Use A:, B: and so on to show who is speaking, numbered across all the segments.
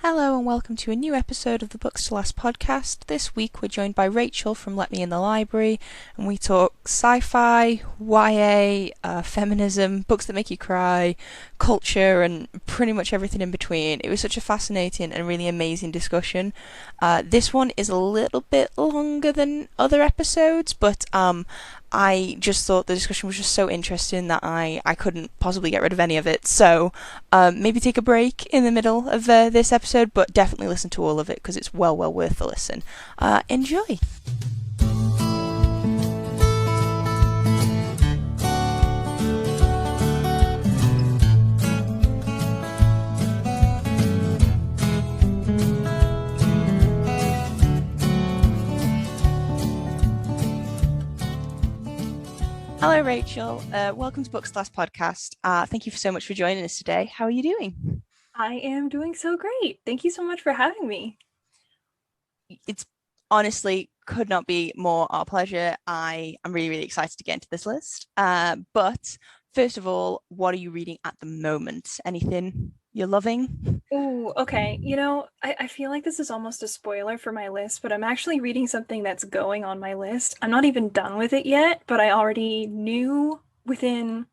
A: Hello and welcome to a new episode of the Books to Last podcast. This week we're joined by Rachel from Let Me in the Library, and we talk sci-fi, YA, feminism, books that make you cry, culture, and pretty much everything in between. It was such a fascinating and really amazing discussion. This one is a little bit longer than other episodes, but I just thought the discussion was just so interesting that I couldn't possibly get rid of any of it. So maybe take a break in the middle of this episode, but definitely listen to all of it because it's well worth the listen. Enjoy! Hello, Rachel. Welcome to Books Last podcast. Thank you so much for joining us today. How are you doing?
B: I am doing so great. Thank you so much for having me.
A: It's honestly could not be more our pleasure. I am really excited to get into this list. But first of all, what are you reading at the moment? Anything you're loving?
B: Ooh, okay. I feel like this is almost a spoiler for my list, but I'm actually reading something that's going on my list. I'm not even done with it yet, but I already knew within,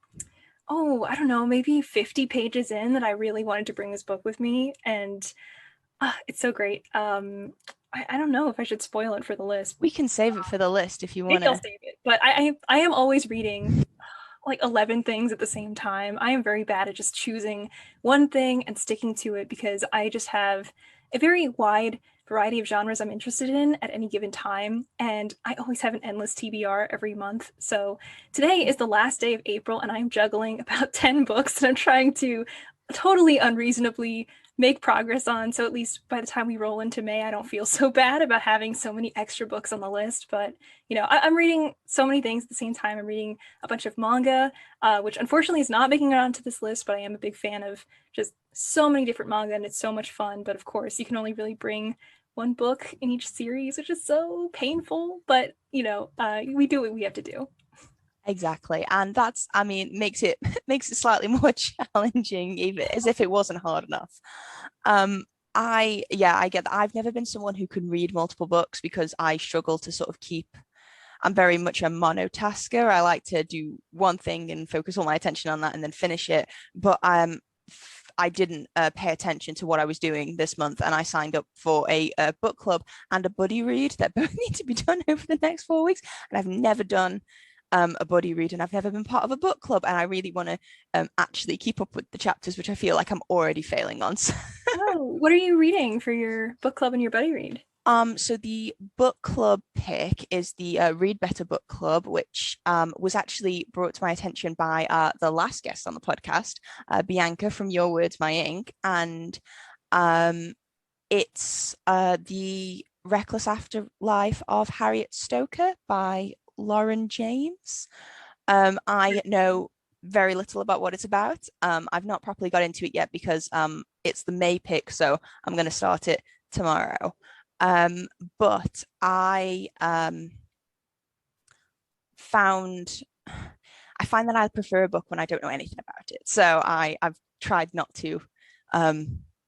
B: I don't know, maybe 50 pages in that I really wanted to bring this book with me, and it's so great. I don't know if I should spoil it for the list.
A: We can save it for the list if you want
B: Maybe I'll
A: to.
B: save it. But I am always reading like 11 things at the same time. I am very bad at just choosing one thing and sticking to it because I just have a very wide variety of genres I'm interested in at any given time, and I always have an endless TBR every month. So today is the last day of April, and I'm juggling about 10 books that I'm trying to totally unreasonably make progress on. So at least by the time we roll into May, I don't feel so bad about having so many extra books on the list. But I'm reading so many things at the same time. I'm reading a bunch of manga, which unfortunately is not making it onto this list, but I am a big fan of just so many different manga, and it's so much fun. But of course, you can only really bring one book in each series, which is so painful. But we do what we have to do.
A: Exactly, and that's, I mean, makes it makes it slightly more challenging, even as if it wasn't hard enough. Um, I get that. I've never been someone who can read multiple books because I struggle to sort of keep. I'm very much a monotasker. I like to do one thing and focus all my attention on that and then finish it. But I didn't pay attention to what I was doing this month, and I signed up for a book club and a buddy read that both need to be done over the next 4 weeks. And I've never done a buddy read, and I've never been part of a book club, and I really want to actually keep up with the chapters, which I feel like I'm already failing on.
B: Oh, what are you reading for your book club and your buddy read?
A: So the book club pick is the Read Better Book Club, which was actually brought to my attention by the last guest on the podcast, Bianca from Your Words, My Ink, and it's the Reckless Afterlife of Harriet Stoker by Lauren James. I know very little about what it's about. I've not properly got into it yet because it's the May pick, so I'm going to start it tomorrow. But I found I find that I prefer a book when I don't know anything about it. So I've tried not to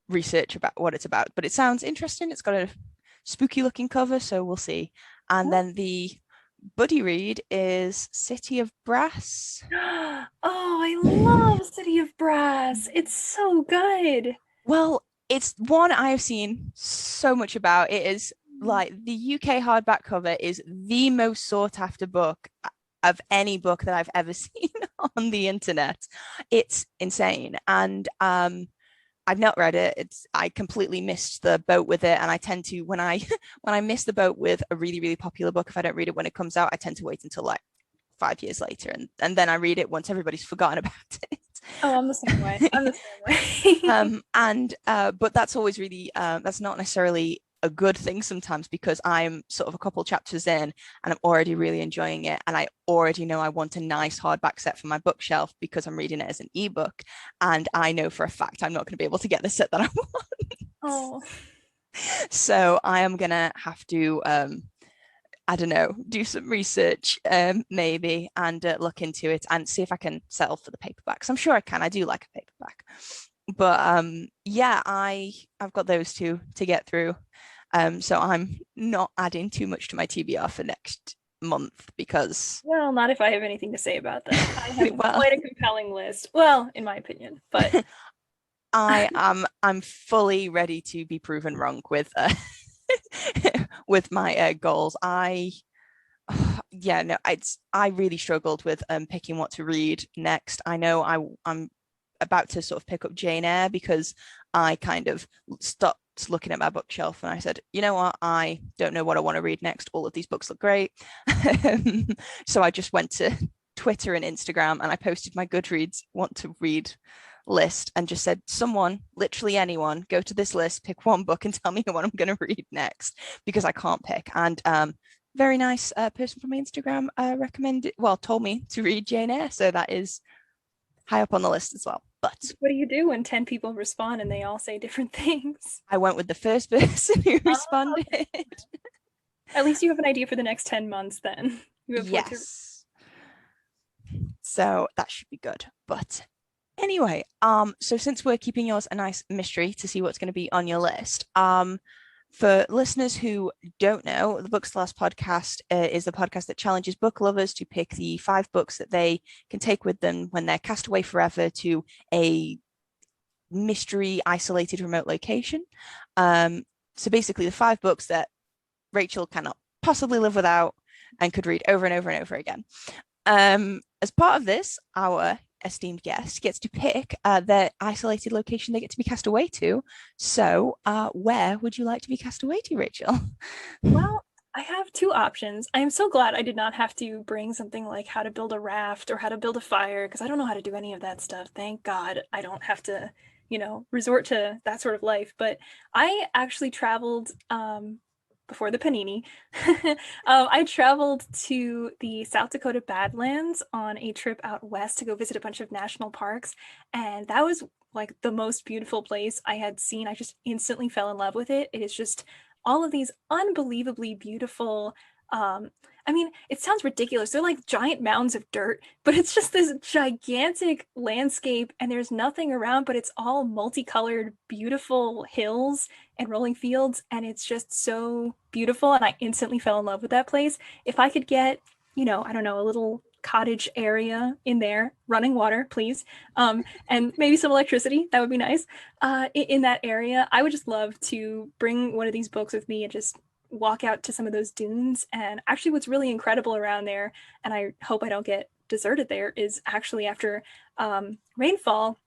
A: research about what it's about, but it sounds interesting. It's got a spooky looking cover, so we'll see. And then the buddy read is City of Brass.
B: Oh, I love City of Brass. It's so good.
A: Well, it's one I have seen so much about. It is like the UK hardback cover is the most sought after book of any book that I've ever seen on the internet. It's insane. And I've not read it. I completely missed the boat with it. And I tend to, when I when I miss the boat with a really popular book, if I don't read it when it comes out, I tend to wait until like 5 years later, and then I read it once everybody's forgotten about it.
B: Oh, I'm the same way. I'm the same way.
A: And but that's always really that's not necessarily a good thing sometimes, because I'm sort of a couple chapters in and I'm already really enjoying it, and I already know I want a nice hardback set for my bookshelf because I'm reading it as an ebook, and I know for a fact I'm not going to be able to get the set that I want.
B: Oh,
A: So I am gonna have to I don't know, do some research maybe, and look into it and see if I can settle for the paperback. So I'm sure I can. I do like a paperback. But yeah, I've got those two to get through. So I'm not adding too much to my TBR for next month because
B: Well, not if I have anything to say about that. I have
A: well,
B: quite a compelling list. Well, in my opinion, but
A: I'm fully ready to be proven wrong with with my goals. Yeah, no, I really struggled with picking what to read next. I know I'm about to sort of pick up Jane Eyre because I kind of stopped looking at my bookshelf and I said, you know what, I don't know what I want to read next. All of these books look great. So I just went to Twitter and Instagram and I posted my Goodreads want to read list and just said, someone, literally anyone, go to this list, pick one book and tell me what I'm going to read next because I can't pick. And very nice person from my Instagram told me to read Jane Eyre. So that is high up on the list as well. But
B: what do you do when 10 people respond and they all say different things?
A: I went with the first person who
B: Oh,
A: responded.
B: at least you have an idea for the next 10 months then. You have what to
A: Yes. So that should be good. But anyway, so since we're keeping yours a nice mystery to see what's going to be on your list, for listeners who don't know, the Books Last podcast is the podcast that challenges book lovers to pick the 5 books that they can take with them when they're cast away forever to a mystery, isolated, remote location. So basically, the 5 books that Rachel cannot possibly live without and could read over and over and over again. As part of this, our esteemed guest gets to pick their isolated location they get to be cast away to. So, where would you like to be cast away to, Rachel?
B: Well, I have 2 options. I am so glad I did not have to bring something like how to build a raft or how to build a fire because I don't know how to do any of that stuff. Thank God I don't have to, resort to that sort of life. But I actually traveled before the panini. I traveled to the South Dakota Badlands on a trip out west to go visit a bunch of national parks, and that was like the most beautiful place I had seen. I just instantly fell in love with it. It is just all of these unbelievably beautiful I mean, it sounds ridiculous. They're like giant mounds of dirt, but it's just this gigantic landscape and there's nothing around, but it's all multicolored, beautiful hills and rolling fields. And it's just so beautiful. And I instantly fell in love with that place. If I could get, I don't know, a little cottage area in there, running water, please, and maybe some electricity, that would be nice, in that area, I would just love to bring one of these books with me and just walk out to some of those dunes. And actually what's really incredible around there, and I hope I don't get deserted there, is actually after rainfall,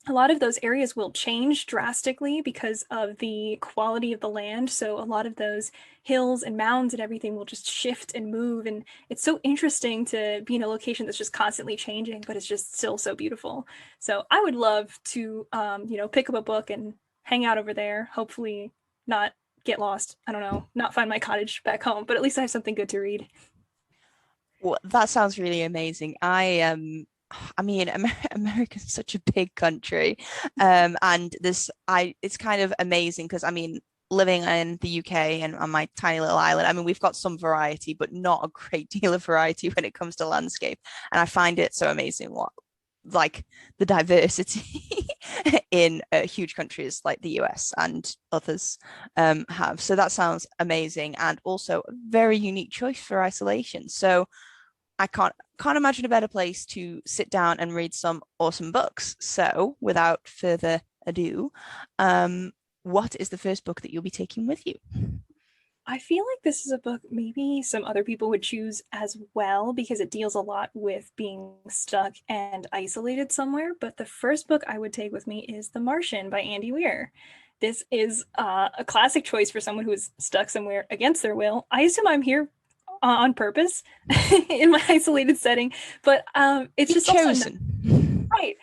B: a lot of those areas will change drastically because of the quality of the land. So a lot of those hills and mounds and everything will just shift and move. And it's so interesting to be in a location that's just constantly changing, but it's just still so beautiful. So I would love to, pick up a book and hang out over there, hopefully not get lost. I don't know, not find my cottage back home, but at least I have something good to read.
A: Well, that sounds really amazing. I mean, America's such a big country, and it's kind of amazing because I mean, living in the UK and on my tiny little island, I mean, we've got some variety, but not a great deal of variety when it comes to landscape, and I find it so amazing what like the diversity in huge countries like the US and others have. So that sounds amazing and also a very unique choice for isolation. So I can't imagine a better place to sit down and read some awesome books. So without further ado, what is the first book that you'll be taking with you?
B: I feel like this is a book maybe some other people would choose as well because it deals a lot with being stuck and isolated somewhere. But the first book I would take with me is The Martian by Andy Weir. This is a classic choice for someone who is stuck somewhere against their will. I assume I'm here on purpose in my isolated setting, but it's
A: You've
B: just also
A: chosen.
B: right.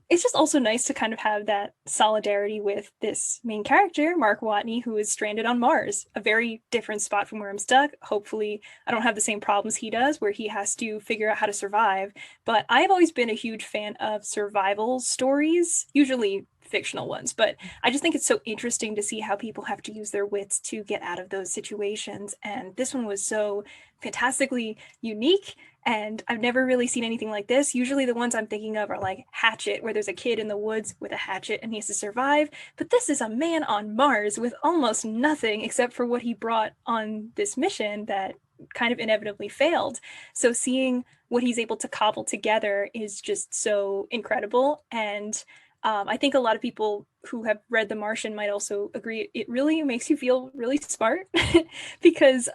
B: It's just also nice to kind of have that solidarity with this main character, Mark Watney, who is stranded on Mars, a very different spot from where I'm stuck. Hopefully, I don't have the same problems he does, where he has to figure out how to survive. But I've always been a huge fan of survival stories, usually fictional ones. But I just think it's so interesting to see how people have to use their wits to get out of those situations. And this one was so fantastically unique And I've never really seen anything like this. Usually the ones I'm thinking of are like Hatchet, where there's a kid in the woods with a hatchet and he has to survive. But this is a man on Mars with almost nothing except for what he brought on this mission that kind of inevitably failed. So seeing what he's able to cobble together is just so incredible. And I think a lot of people who have read The Martian might also agree it really makes you feel really smart because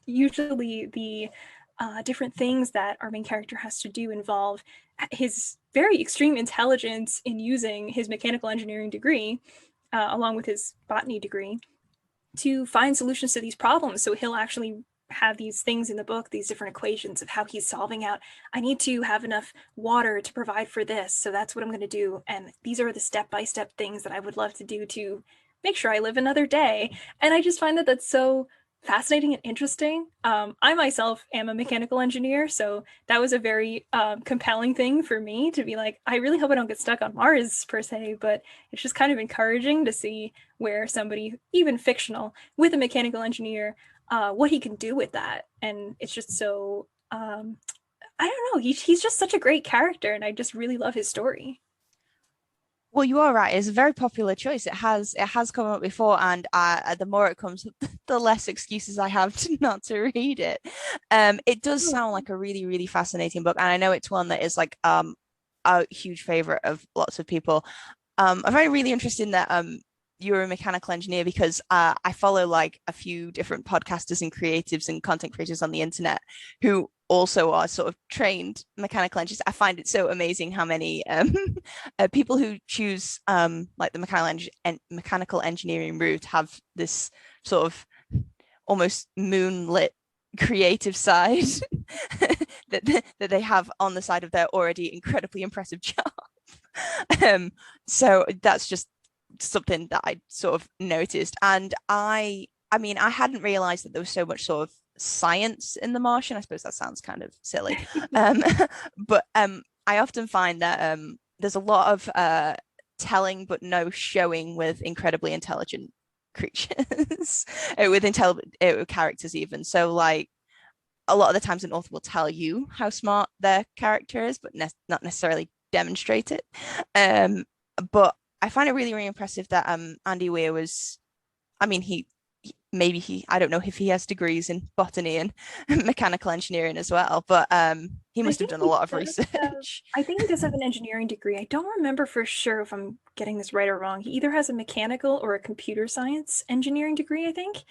B: usually the different things that our main character has to do involve his very extreme intelligence in using his mechanical engineering degree, along with his botany degree, to find solutions to these problems. So he'll actually have these things in the book, these different equations of how he's solving out, I need to have enough water to provide for this, so that's what I'm going to do. And these are the step-by-step things that I would love to do to make sure I live another day. And I just find that that's so fascinating and interesting. I myself am a mechanical engineer, so that was a very compelling thing for me to be like, I really hope I don't get stuck on Mars per se, but it's just kind of encouraging to see where somebody, even fictional, with a mechanical engineer, what he can do with that. And it's just so, I don't know, he's just such a great character, and I just really love his story.
A: Well, you are right. It's a very popular choice. It has come up before, and the more it comes, the less excuses I have to not to read it. It does sound like a really, really fascinating book, and I know it's one that is like a huge favorite of lots of people. I'm very really interested in that you're a mechanical engineer because I follow like a few different podcasters and creatives and content creators on the internet who also are sort of trained mechanical engineers. I find it so amazing how many people who choose like the mechanical engineering route have this sort of almost moonlit creative side that they have on the side of their already incredibly impressive job. So that's just something that I sort of noticed. And I mean, I hadn't realized that there was so much sort of science in The Martian. I suppose that sounds kind of silly. Um, but I often find that there's a lot of telling but no showing with incredibly intelligent creatures, with intelligent characters even. So like a lot of the times an author will tell you how smart their character is, but not necessarily demonstrate it. Um, but I find it really, really impressive that Andy Weir was. I mean, maybe I don't know if he has degrees in botany and mechanical engineering as well, but he
B: I
A: must have
B: think
A: done a
B: he
A: lot of
B: does have,
A: research.
B: I think he does have an engineering degree. I don't remember for sure if I'm getting this right or wrong. He either has a mechanical or a computer science engineering degree, I think.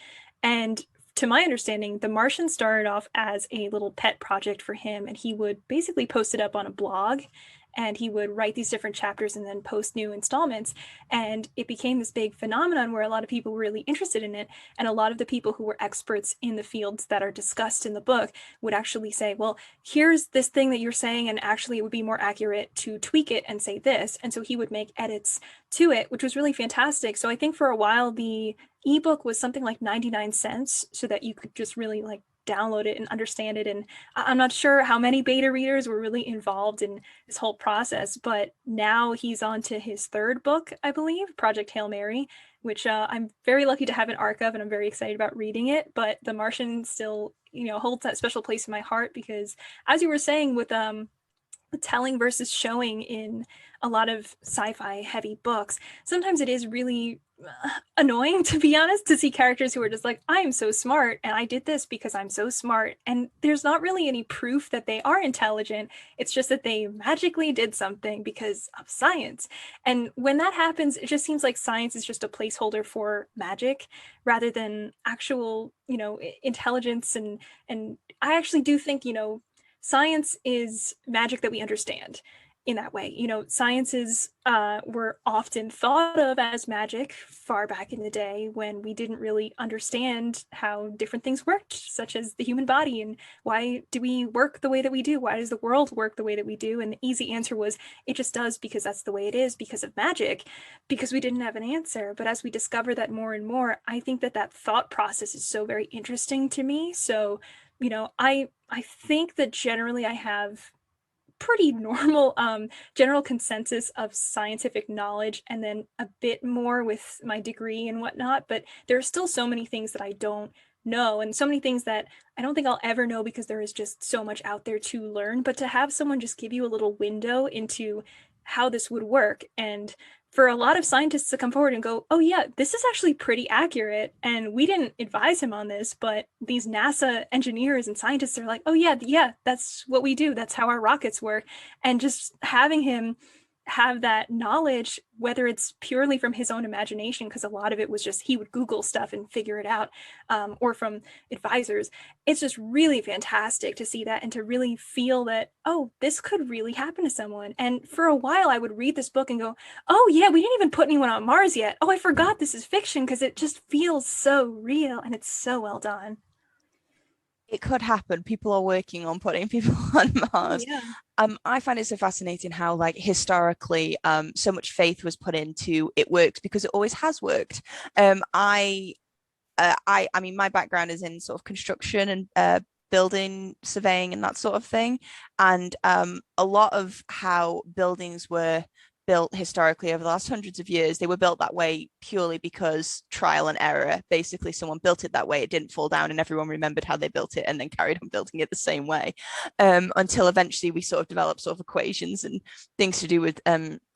B: And to my understanding, The Martian started off as a little pet project for him, and he would basically post it up on a blog, and he would write these different chapters and then post new installments. And it became this big phenomenon where a lot of people were really interested in it. And a lot of the people who were experts in the fields that are discussed in the book would actually say, well, here's this thing that you're saying, and actually it would be more accurate to tweak it and say this. And so he would make edits to it, which was really fantastic. So I think for a while the ebook was something like 99 cents, so that you could just really like download it and understand it. And I'm not sure how many beta readers were really involved in this whole process, but now he's on to his third book, I believe, Project Hail Mary, which I'm very lucky to have an arc of, and I'm very excited about reading it. But The Martian still, holds that special place in my heart because, as you were saying, with telling versus showing in a lot of sci-fi heavy books, sometimes it is really annoying, to be honest, to see characters who are just like, I'm so smart and I did this because I'm so smart, and there's not really any proof that they are intelligent. It's just that they magically did something because of science. And when that happens, it just seems like science is just a placeholder for magic rather than actual, intelligence. And I actually do think, science is magic that we understand in that way. Sciences were often thought of as magic far back in the day when we didn't really understand how different things worked, such as the human body, and why do we work the way that we do? Why does the world work the way that we do? And the easy answer was, it just does because that's the way it is, because of magic, because we didn't have an answer. But as we discover that more and more, I think that thought process is so very interesting to me. So, I think that generally I have pretty normal general consensus of scientific knowledge, and then a bit more with my degree and whatnot. But there are still so many things that I don't know, and so many things that I don't think I'll ever know because there is just so much out there to learn. But to have someone just give you a little window into how this would work, and for a lot of scientists to come forward and go, oh yeah, this is actually pretty accurate, and we didn't advise him on this, but these NASA engineers and scientists are like, oh yeah, yeah, that's what we do, that's how our rockets work. And just having him have that knowledge, whether it's purely from his own imagination, because a lot of it was just he would Google stuff and figure it out, or from advisors. It's just really fantastic to see that and to really feel that, oh, this could really happen to someone. And for a while, I would read this book and go, oh, yeah, we didn't even put anyone on Mars yet. Oh, I forgot this is fiction, because it just feels so real and it's so well done.
A: It could happen. People are working on putting people on
B: Oh,
A: Mars.
B: yeah.
A: I find it so fascinating how, like, historically, so much faith was put into it works because it always has worked. I mean, my background is in sort of construction and building surveying and that sort of thing, and a lot of how buildings were built historically over the last hundreds of years, they were built that way purely because trial and error. Basically, someone built it that way, it didn't fall down, and everyone remembered how they built it and then carried on building it the same way, until eventually we sort of developed sort of equations and things to do with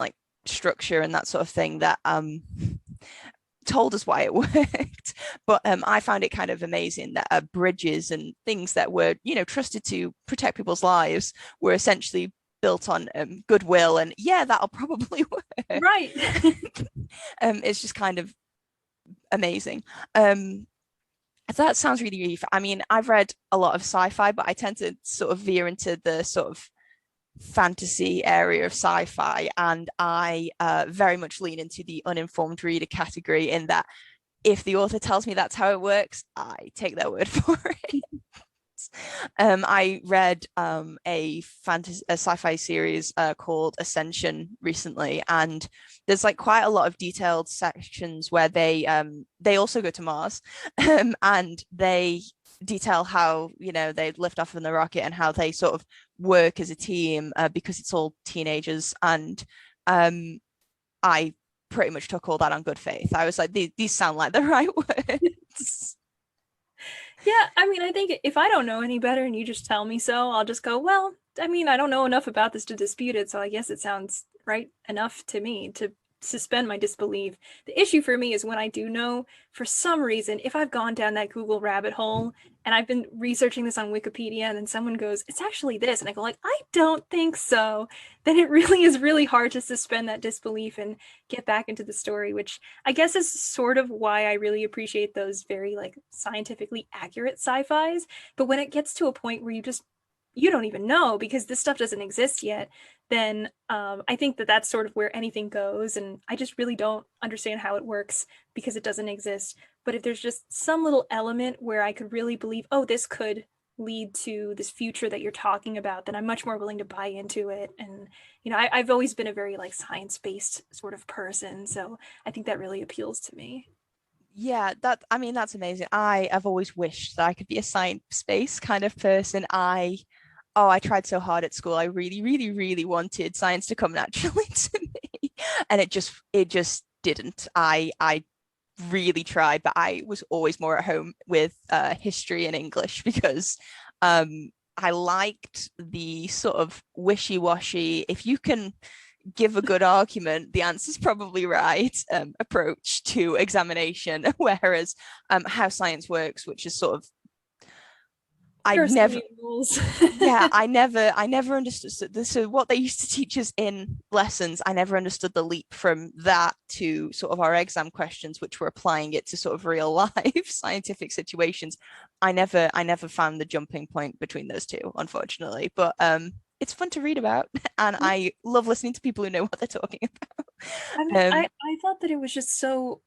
A: like structure and that sort of thing that told us why it worked. But I found it kind of amazing that bridges and things that were, trusted to protect people's lives were essentially built on goodwill, and yeah, that'll probably work.
B: Right.
A: It's just kind of amazing. That sounds really, really. I mean, I've read a lot of sci-fi, but I tend to sort of veer into the sort of fantasy area of sci-fi, and I very much lean into the uninformed reader category, in that if the author tells me that's how it works, I take their word for it. I read a sci-fi series called Ascension recently, and there's like quite a lot of detailed sections where they also go to Mars, and they detail how they lift off in the rocket and how they sort of work as a team, because it's all teenagers, and I pretty much took all that on good faith. I was like, these sound like the right words.
B: Yeah, I mean, I think if I don't know any better and you just tell me so, I'll just go, well, I mean, I don't know enough about this to dispute it, so I guess it sounds right enough to me to suspend my disbelief. The issue for me is when I do know, for some reason, if I've gone down that Google rabbit hole and I've been researching this on Wikipedia and then someone goes, it's actually this, and I go like, I don't think so, then it really is really hard to suspend that disbelief and get back into the story, which I guess is sort of why I really appreciate those very like scientifically accurate sci-fis. But when it gets to a point where you don't even know because this stuff doesn't exist yet, then I think that that's sort of where anything goes. And I just really don't understand how it works because it doesn't exist. But if there's just some little element where I could really believe, oh, this could lead to this future that you're talking about, then I'm much more willing to buy into it. And, I've always been a very like science-based sort of person. So I think that really appeals to me.
A: Yeah, I mean, that's amazing. I have always wished that I could be a science-based kind of person. I tried so hard at school. I really, really, really wanted science to come naturally to me, and it just didn't. I really tried, but I was always more at home with history and English, because I liked the sort of wishy-washy, if you can give a good argument, the answer's probably right, approach to examination, whereas how science works, which is sort of, I
B: There are so
A: never,
B: many rules.
A: yeah, I never understood this. So what they used to teach us in lessons, I never understood the leap from that to sort of our exam questions, which were applying it to sort of real life scientific situations. I never found the jumping point between those two, unfortunately. But it's fun to read about, and I love listening to people who know what they're talking
B: I mean,
A: about.
B: I thought that it was just so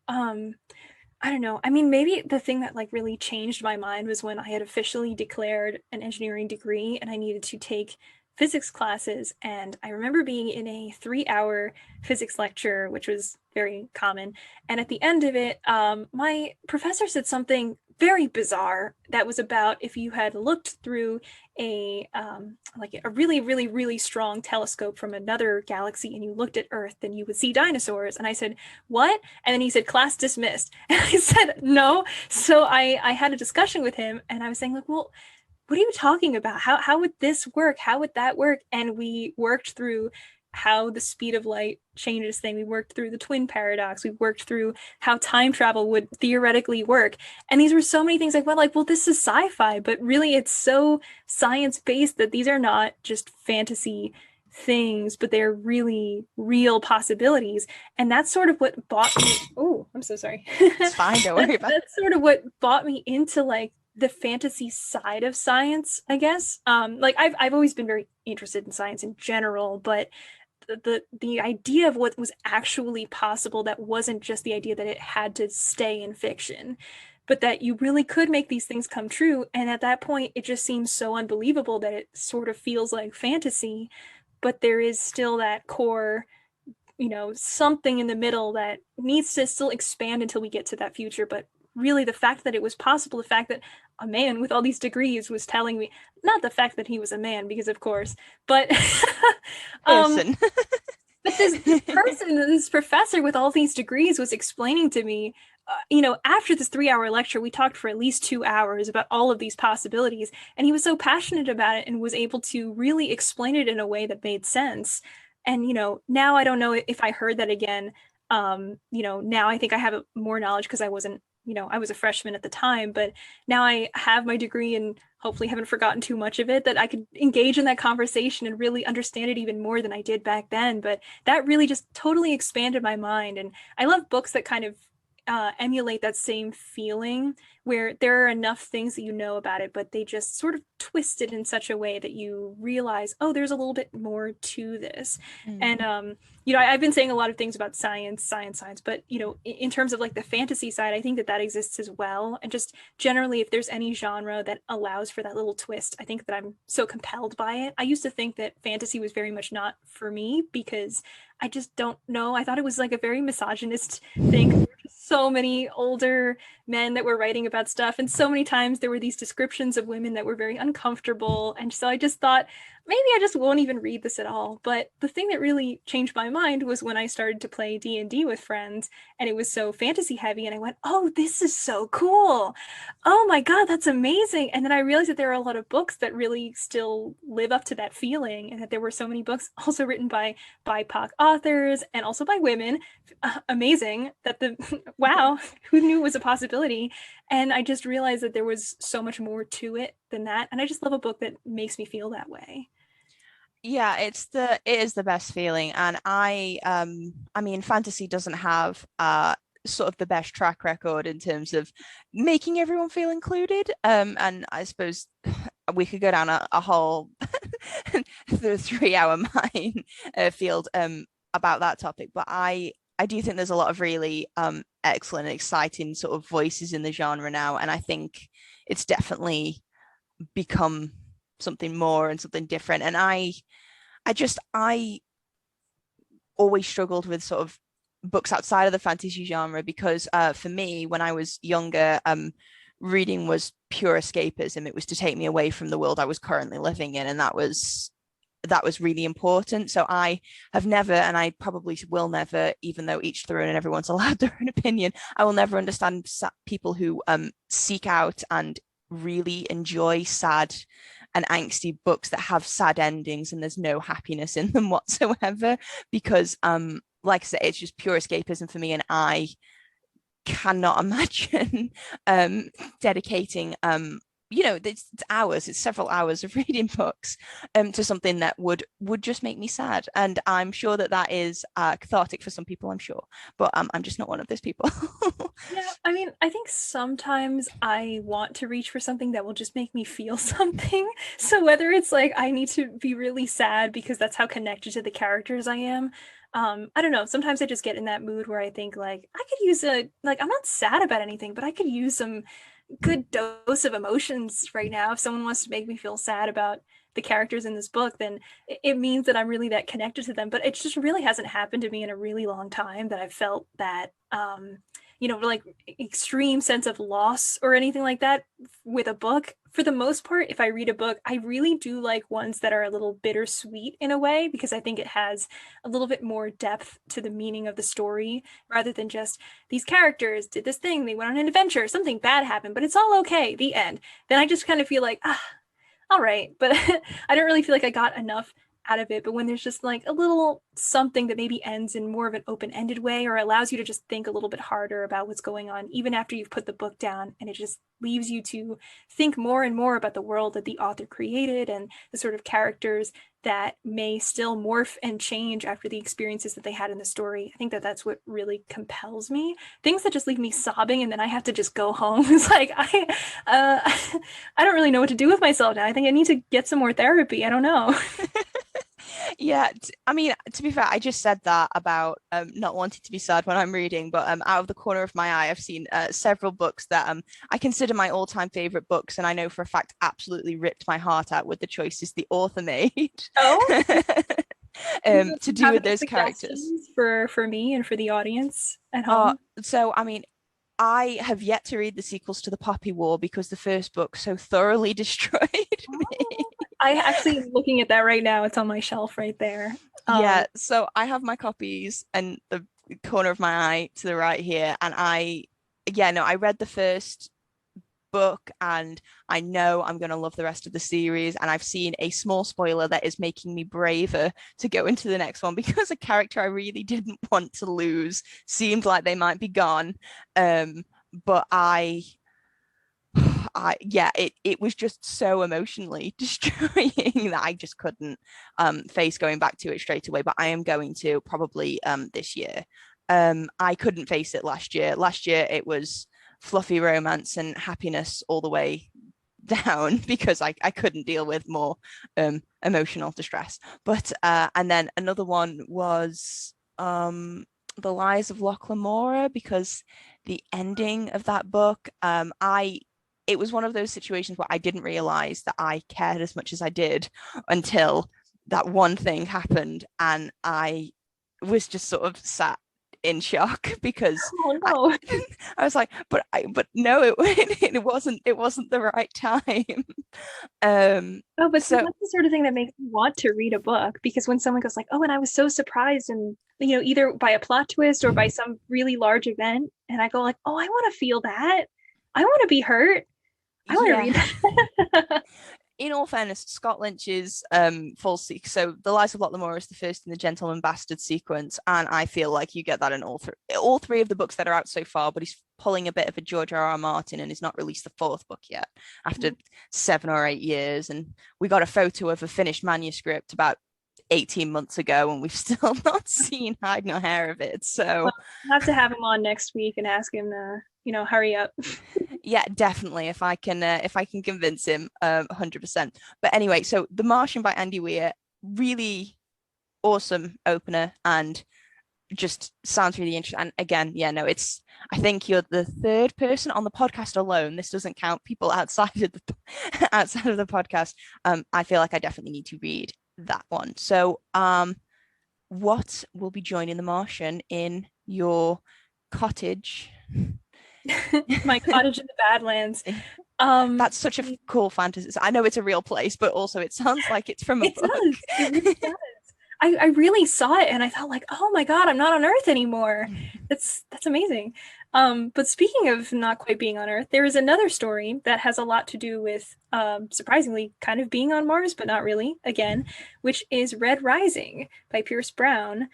B: I don't know. I mean, maybe the thing that like really changed my mind was when I had officially declared an engineering degree and I needed to take physics classes. And I remember being in a 3-hour physics lecture, which was very common. And at the end of it, my professor said something very bizarre that was about if you had looked through a like a really, really, really strong telescope from another galaxy and you looked at Earth, then you would see dinosaurs. And I said, what? And then he said, class dismissed. And I said, no. So I had a discussion with him and I was saying, like, well, what are you talking about? How would this work? How would that work? And we worked through how the speed of light changes things. We worked through the twin paradox. We worked through how time travel would theoretically work. And these were so many things I went like, well, this is sci-fi, but really it's so science-based that these are not just fantasy things, but they're really real possibilities. And that's sort of what bought me. Oh, I'm so sorry.
A: It's fine, don't worry about it.
B: That's sort of what bought me into like the fantasy side of science, I guess. Like I've always been very interested in science in general, but the idea of what was actually possible, that wasn't just the idea that it had to stay in fiction, but that you really could make these things come true. And at that point, it just seems so unbelievable that it sort of feels like fantasy, but there is still that core, something in the middle that needs to still expand until we get to that future. But really the fact that it was possible, the fact that a man with all these degrees was telling me, not the fact that he was a man, because of course, but
A: Person.
B: but this professor with all these degrees was explaining to me, after this 3-hour lecture, we talked for at least 2 hours about all of these possibilities, and he was so passionate about it and was able to really explain it in a way that made sense. And now I don't know if I heard that again. Now I think I have more knowledge because I wasn't, I was a freshman at the time, but now I have my degree and hopefully haven't forgotten too much of it, that I could engage in that conversation and really understand it even more than I did back then. But that really just totally expanded my mind. And I love books that kind of emulate that same feeling, where there are enough things that you know about it, but they just sort of twist it in such a way that you realize, oh, there's a little bit more to this. And I've been saying a lot of things about science, but in terms of like the fantasy side, I think that exists as well. And just generally, if there's any genre that allows for that little twist, I think that I'm so compelled by it. I used to think that fantasy was very much not for me because I just don't know. I thought it was like a very misogynist thing. So many older men that were writing about stuff, and so many times there were these descriptions of women that were very uncomfortable, and so I just thought maybe I just won't even read this at all. But the thing that really changed my mind was when I started to play D&D with friends, and it was so fantasy heavy, and I went, oh, this is so cool, oh my god, that's amazing. And then I realized that there are a lot of books that really still live up to that feeling, and that there were so many books also written by BIPOC authors and also by women. Amazing that wow, who knew it was a possibility. And I just realized that there was so much more to it than that, and I just love a book that makes me feel that way.
A: Yeah, it is the best feeling. And I mean, fantasy doesn't have sort of the best track record in terms of making everyone feel included. And I suppose we could go down a whole the 3-hour mine field about that topic, but I do think there's a lot of really excellent and exciting sort of voices in the genre now, and I think it's definitely become something more and something different. And I always struggled with sort of books outside of the fantasy genre because for me, when I was younger, reading was pure escapism. It was to take me away from the world I was currently living in, and that was really important. So I have never, and I probably will never, even though each their own and everyone's allowed their own opinion, I will never understand people who seek out and really enjoy sad and angsty books that have sad endings and there's no happiness in them whatsoever, because like I said, it's just pure escapism for me, and I cannot imagine dedicating it's several hours of reading books to something that would just make me sad. And I'm sure that is cathartic for some people, I'm sure, but I'm just not one of those people.
B: Yeah, I mean, I think sometimes I want to reach for something that will just make me feel something. So whether it's like I need to be really sad because that's how connected to the characters I am, I don't know, sometimes I just get in that mood where I think like I could use I'm not sad about anything, but I could use some good dose of emotions right now. If someone wants to make me feel sad about the characters in this book, then it means that I'm really that connected to them. But it just really hasn't happened to me in a really long time that I've felt that like extreme sense of loss or anything like that with a book. For the most part, if I read a book, I really do like ones that are a little bittersweet in a way, because I think it has a little bit more depth to the meaning of the story rather than just these characters did this thing, they went on an adventure, something bad happened, but it's all okay, the end. Then I just kind of feel like, all right, but I don't really feel like I got enough out of it. But when there's just like a little something that maybe ends in more of an open-ended way, or allows you to just think a little bit harder about what's going on, even after you've put the book down, and it just leaves you to think more and more about the world that the author created and the sort of characters that may still morph and change after the experiences that they had in the story. I think that that's what really compels me. Things that just leave me sobbing and then I have to just go home. It's like, I don't really know what to do with myself now. I think I need to get some more therapy. I don't know.
A: Yeah, I mean, to be fair, I just said that about not wanting to be sad when I'm reading, but out of the corner of my eye, I've seen several books that I consider my all-time favorite books, and I know for a fact absolutely ripped my heart out with the choices the author made.
B: Oh,
A: to do with those characters
B: for me and for the audience at home.
A: So I mean, I have yet to read the sequels to the Poppy War because the first book so thoroughly destroyed me.
B: I actually am looking at that right now. It's on my shelf right there.
A: Yeah, so I have my copies and the corner of my eye to the right here, and I read the first book and I know I'm going to love the rest of the series, and I've seen a small spoiler that is making me braver to go into the next one because a character I really didn't want to lose seemed like they might be gone. But it was just so emotionally destroying that I just couldn't face going back to it straight away. But I am going to probably this year. I couldn't face it last year. Last year it was fluffy romance and happiness all the way down because I couldn't deal with more emotional distress. But and then another one was The Lies of Loch Lamora, because the ending of that book, it was one of those situations where I didn't realize that I cared as much as I did until that one thing happened, and I was just sort of sat in shock because I was like, but no, it wasn't the right time.
B: But so that's the sort of thing that makes me want to read a book, because when someone goes like, oh, and I was so surprised, and either by a plot twist or by some really large event, and I go like, oh, I want to feel that. I want to be hurt. I want to read that.
A: In all fairness, Scott Lynch's false sequence. So The Lies of Loch Lamora is the first in the Gentleman Bastard sequence, and I feel like you get that in all three of the books that are out so far. But he's pulling a bit of a George R.R. Martin, and he's not released the fourth book yet after 7 or 8 years. And we got a photo of a finished manuscript about 18 months ago, and we've still not seen hide nor hair of it. So
B: I'll have to have him on next week and ask him to hurry up.
A: Yeah, definitely, if I can convince him 100%. But anyway, so The Martian by Andy Weir, really awesome opener and just sounds really interesting. And again, I think you're the third person on the podcast alone, this doesn't count people outside of the podcast, I feel like I definitely need to read that one. So what will be joining The Martian in your cottage?
B: My cottage in the Badlands.
A: That's such a cool fantasy. I know it's a real place, but also it sounds like it's from a book.
B: It really does. I really saw it and I thought like, oh my God, I'm not on Earth anymore. That's amazing. But speaking of not quite being on Earth, there is another story that has a lot to do with, surprisingly, kind of being on Mars, but not really, again, which is Red Rising by Pierce Brown.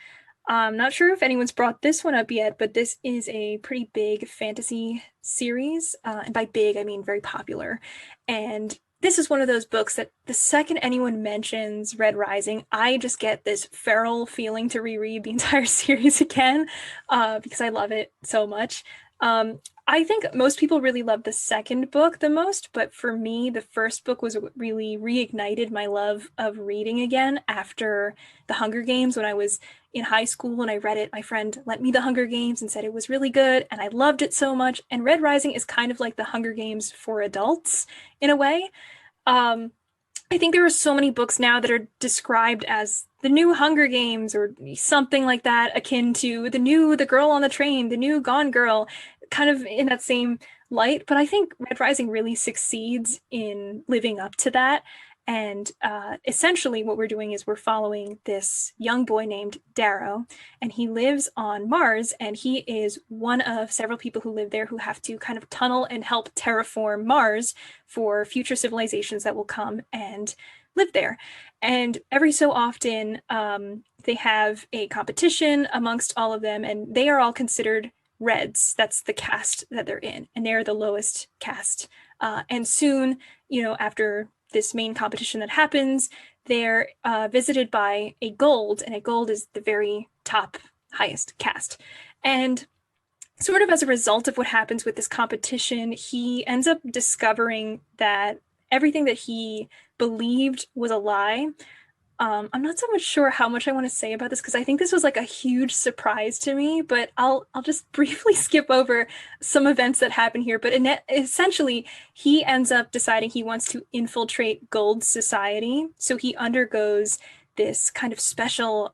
B: I'm not sure if anyone's brought this one up yet, but this is a pretty big fantasy series. And by big, I mean very popular. And this is one of those books that the second anyone mentions Red Rising, I just get this feral feeling to reread the entire series again, because I love it so much. I think most people really love the second book the most, but for me, the first book was really reignited my love of reading again after The Hunger Games. When I was in high school and I read it, my friend lent me The Hunger Games and said it was really good, and I loved it so much. And Red Rising is kind of like The Hunger Games for adults in a way. I think there are so many books now that are described as the new Hunger Games or something like that, akin to the Girl on the Train, the new Gone Girl. kind of in that same light, but I think Red Rising really succeeds in living up to that. And essentially, what we're doing is we're following this young boy named Darrow, and he lives on Mars, and he is one of several people who live there who have to kind of tunnel and help terraform Mars for future civilizations that will come and live there. And every so often, they have a competition amongst all of them, and they are all considered Reds. That's the caste that they're in, and they're the lowest caste. And soon, after this main competition that happens, they're visited by a gold, and a gold is the very top, highest caste. And sort of as a result of what happens with this competition, he ends up discovering that everything that he believed was a lie. I'm not so much sure how much I want to say about this because I think this was like a huge surprise to me, but I'll just briefly skip over some events that happen here. But essentially, he ends up deciding he wants to infiltrate Gold society. So he undergoes this kind of special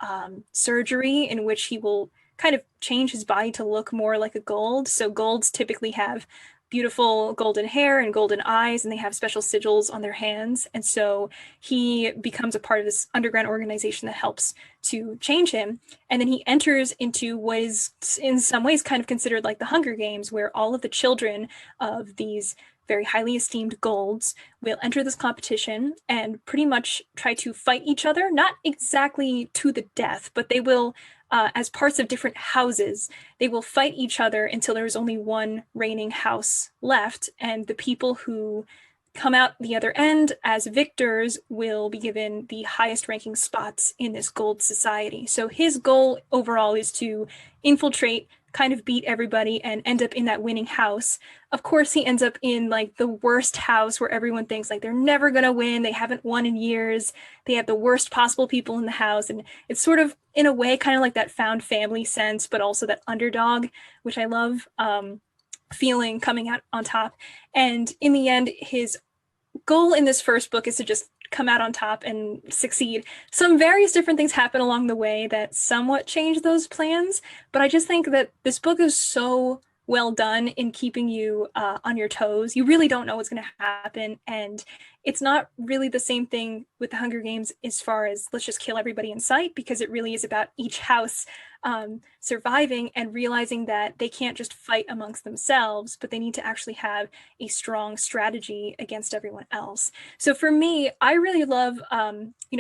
B: surgery in which he will kind of change his body to look more like a gold. So golds typically have beautiful golden hair and golden eyes, and they have special sigils on their hands. And so he becomes a part of this underground organization that helps to change him. And then he enters into what is in some ways kind of considered like the Hunger Games, where all of the children of these very highly esteemed golds will enter this competition and pretty much try to fight each other, not exactly to the death, but they will as parts of different houses, they will fight each other until there is only one reigning house left. And the people who come out the other end as victors will be given the highest ranking spots in this gold society. So his goal overall is to infiltrate, kind of beat everybody, and end up in that winning house. Of course, he ends up in like the worst house where everyone thinks like they're never going to win. They haven't won in years. They have the worst possible people in the house. And it's sort of, in a way, kind of like that found family sense, but also that underdog, which I love feeling coming out on top. And in the end, his goal in this first book is to just come out on top and succeed. Some various different things happen along the way that somewhat change those plans, but I just think that this book is so well done in keeping you on your toes. You really don't know what's going to happen, and it's not really the same thing with the Hunger Games as far as let's just kill everybody in sight, because it really is about each house surviving and realizing that they can't just fight amongst themselves, but they need to actually have a strong strategy against everyone else. So for me, I really love,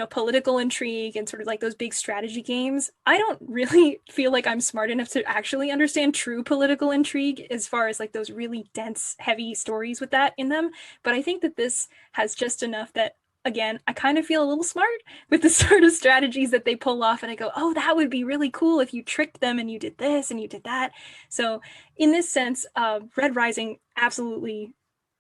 B: political intrigue and sort of like those big strategy games. I don't really feel like I'm smart enough to actually understand true political intrigue as far as like those really dense, heavy stories with that in them. But I think that this has just enough that, again, I kind of feel a little smart with the sort of strategies that they pull off, and I go, oh, that would be really cool if you tricked them and you did this and you did that. So in this sense, Red Rising, absolutely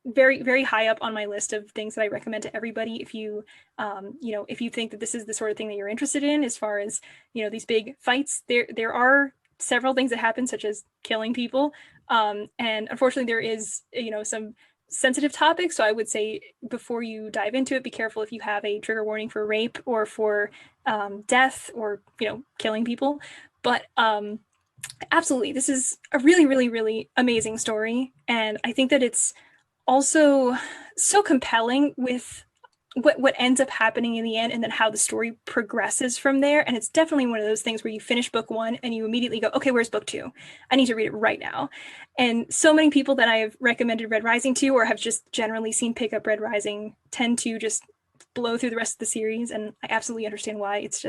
B: very, very high up on my list of things that I recommend to everybody if you, if you think that this is the sort of thing that you're interested in as far as, these big fights. There are several things that happen, such as killing people. And unfortunately, there is, some sensitive topic. So I would say before you dive into it, be careful if you have a trigger warning for rape or for death or, killing people. But absolutely, this is a really, really, really amazing story. And I think that it's also so compelling with what ends up happening in the end and then how the story progresses from there. And it's definitely one of those things where you finish book one and you immediately go, okay, where's book two? I need to read it right now. And so many people that I have recommended Red Rising to or have just generally seen pick up Red Rising tend to just blow through the rest of the series. And I absolutely understand why. It's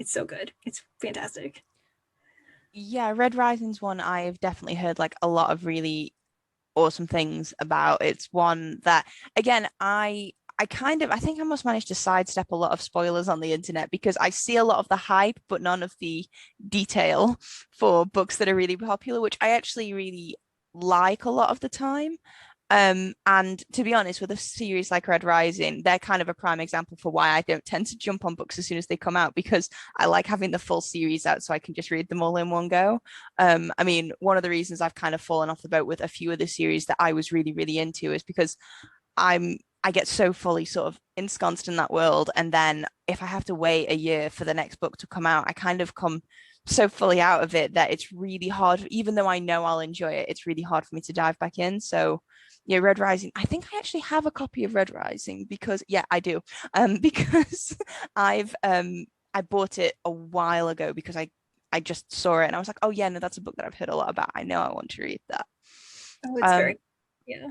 B: so good. It's fantastic.
A: Yeah, Red Rising's one I've definitely heard like a lot of really awesome things about. It's one that, again, I think I must manage to sidestep a lot of spoilers on the internet because I see a lot of the hype, but none of the detail for books that are really popular, which I actually really like a lot of the time. And to be honest, with a series like Red Rising, they're kind of a prime example for why I don't tend to jump on books as soon as they come out because I like having the full series out so I can just read them all in one go. I mean, one of the reasons I've kind of fallen off the boat with a few of the series that I was really, really into is because I get so fully sort of ensconced in that world. And then if I have to wait a year for the next book to come out, I kind of come so fully out of it that it's really hard, even though I know I'll enjoy it, it's really hard for me to dive back in. So yeah, Red Rising. I think I actually have a copy of Red Rising because yeah, I do. Because I bought it a while ago because I just saw it and I was like, oh yeah, no, that's a book that I've heard a lot about. I know I want to read that.
B: Oh, it's
A: Um,
B: very, yeah.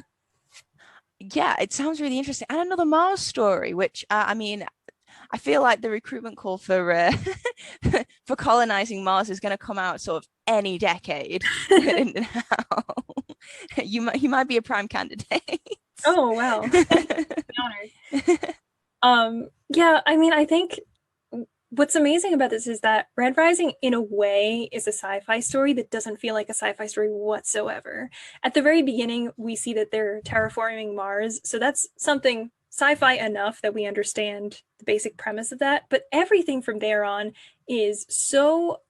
A: yeah, it sounds really interesting. And another Mars story, which I mean, I feel like the recruitment call for for colonizing Mars is going to come out sort of any decade now. You might be a prime candidate.
B: Oh, wow. Thank you. I'm honored. Yeah, I mean, I think what's amazing about this is that Red Rising, in a way, is a sci-fi story that doesn't feel like a sci-fi story whatsoever. At the very beginning, we see that they're terraforming Mars, so that's something sci-fi enough that we understand the basic premise of that. But everything from there on is so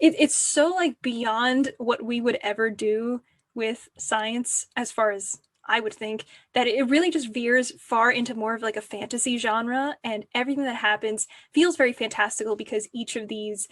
B: it's so like beyond what we would ever do with science, as far as I would think, that it really just veers far into more of like a fantasy genre, and everything that happens feels very fantastical because each of these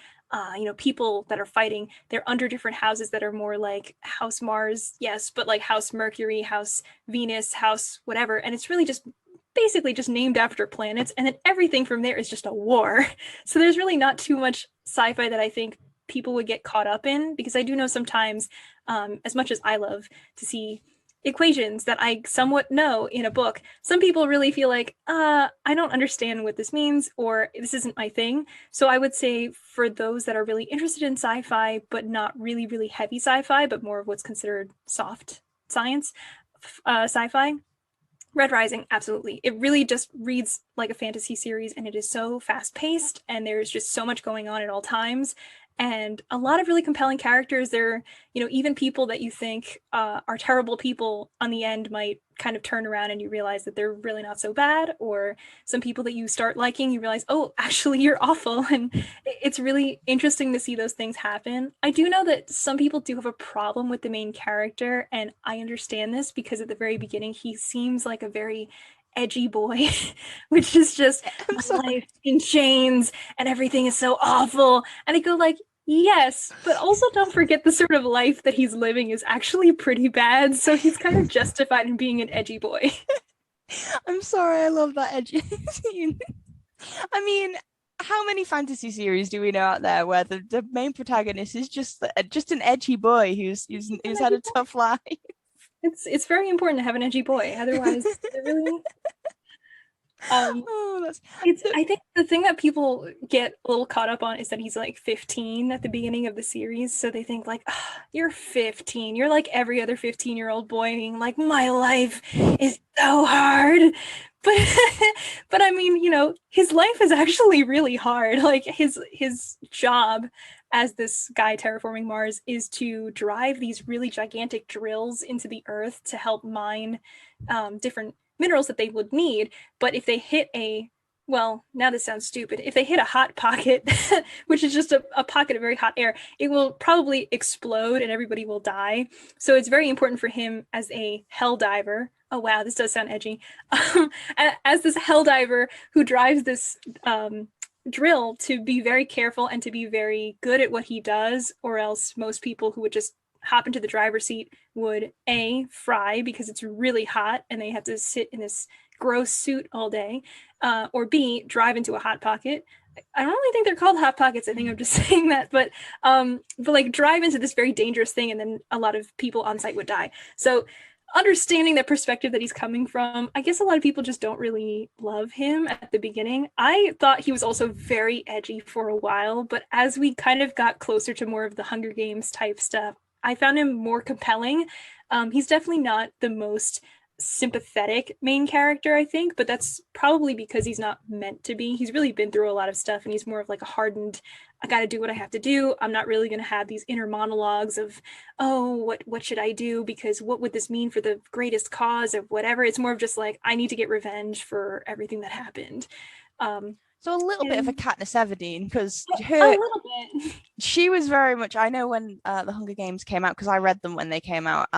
B: people that are fighting, they're under different houses that are more like House Mars, yes, but like House Mercury, House Venus, House whatever, and it's really just basically just named after planets, and then everything from there is just a war. So there's really not too much sci-fi that I think people would get caught up in, because I do know sometimes, as much as I love to see equations that I somewhat know in a book, some people really feel like, I don't understand what this means, or this isn't my thing. So I would say for those that are really interested in sci-fi, but not really, really heavy sci-fi, but more of what's considered soft science, sci-fi, Red Rising, absolutely. It really just reads like a fantasy series, and it is so fast paced, and there's just so much going on at all times, and a lot of really compelling characters. There, even people that you think are terrible people on the end might kind of turn around and you realize that they're really not so bad, or some people that you start liking, you realize, oh, actually, you're awful. And it's really interesting to see those things happen. I do know that some people do have a problem with the main character, and I understand this because at the very beginning, he seems like a very edgy boy, which is just
A: I'm
B: my
A: sorry.
B: life in chains and everything is so awful. And I go like, yes, but also don't forget the sort of life that he's living is actually pretty bad. So he's kind of justified in being an edgy boy.
A: I'm sorry. I love that edgy scene. I mean, how many fantasy series do we know out there where the main protagonist is just an edgy boy who's had a tough life?
B: It's very important to have an edgy boy. Otherwise, it really
A: Oh, that's
B: it's I think the thing that people get a little caught up on is that he's like 15 at the beginning of the series. So they think like, "Ah, you're 15. You're like every other 15-year-old boy being like, my life is so hard." But but I mean, his life is actually really hard. Like his job as this guy terraforming Mars is to drive these really gigantic drills into the earth to help mine different minerals that they would need. But if they hit well, now this sounds stupid. If they hit a hot pocket, which is just a pocket of very hot air, it will probably explode and everybody will die. So it's very important for him as a hell diver. Oh, wow, this does sound edgy. As this hell diver who drives this drill, to be very careful and to be very good at what he does, or else most people who would just hop into the driver's seat would A, fry because it's really hot and they have to sit in this gross suit all day, or B, drive into a hot pocket. I don't really think they're called hot pockets. I think I'm just saying that, but like drive into this very dangerous thing, and then a lot of people on site would die. So understanding the perspective that he's coming from, I guess a lot of people just don't really love him at the beginning. I thought he was also very edgy for a while, but as we kind of got closer to more of the Hunger Games type stuff, I found him more compelling. He's definitely not the most sympathetic main character, I think, but that's probably because he's not meant to be. He's really been through a lot of stuff, and he's more of like a hardened, I got to do what I have to do. I'm not really going to have these inner monologues of, oh, what should I do? Because what would this mean for the greatest cause of whatever? It's more of just like, I need to get revenge for everything that happened.
A: So a little bit of a Katniss Everdeen because
B: A little bit.
A: she was very much. I know when the Hunger Games came out because I read them when they came out.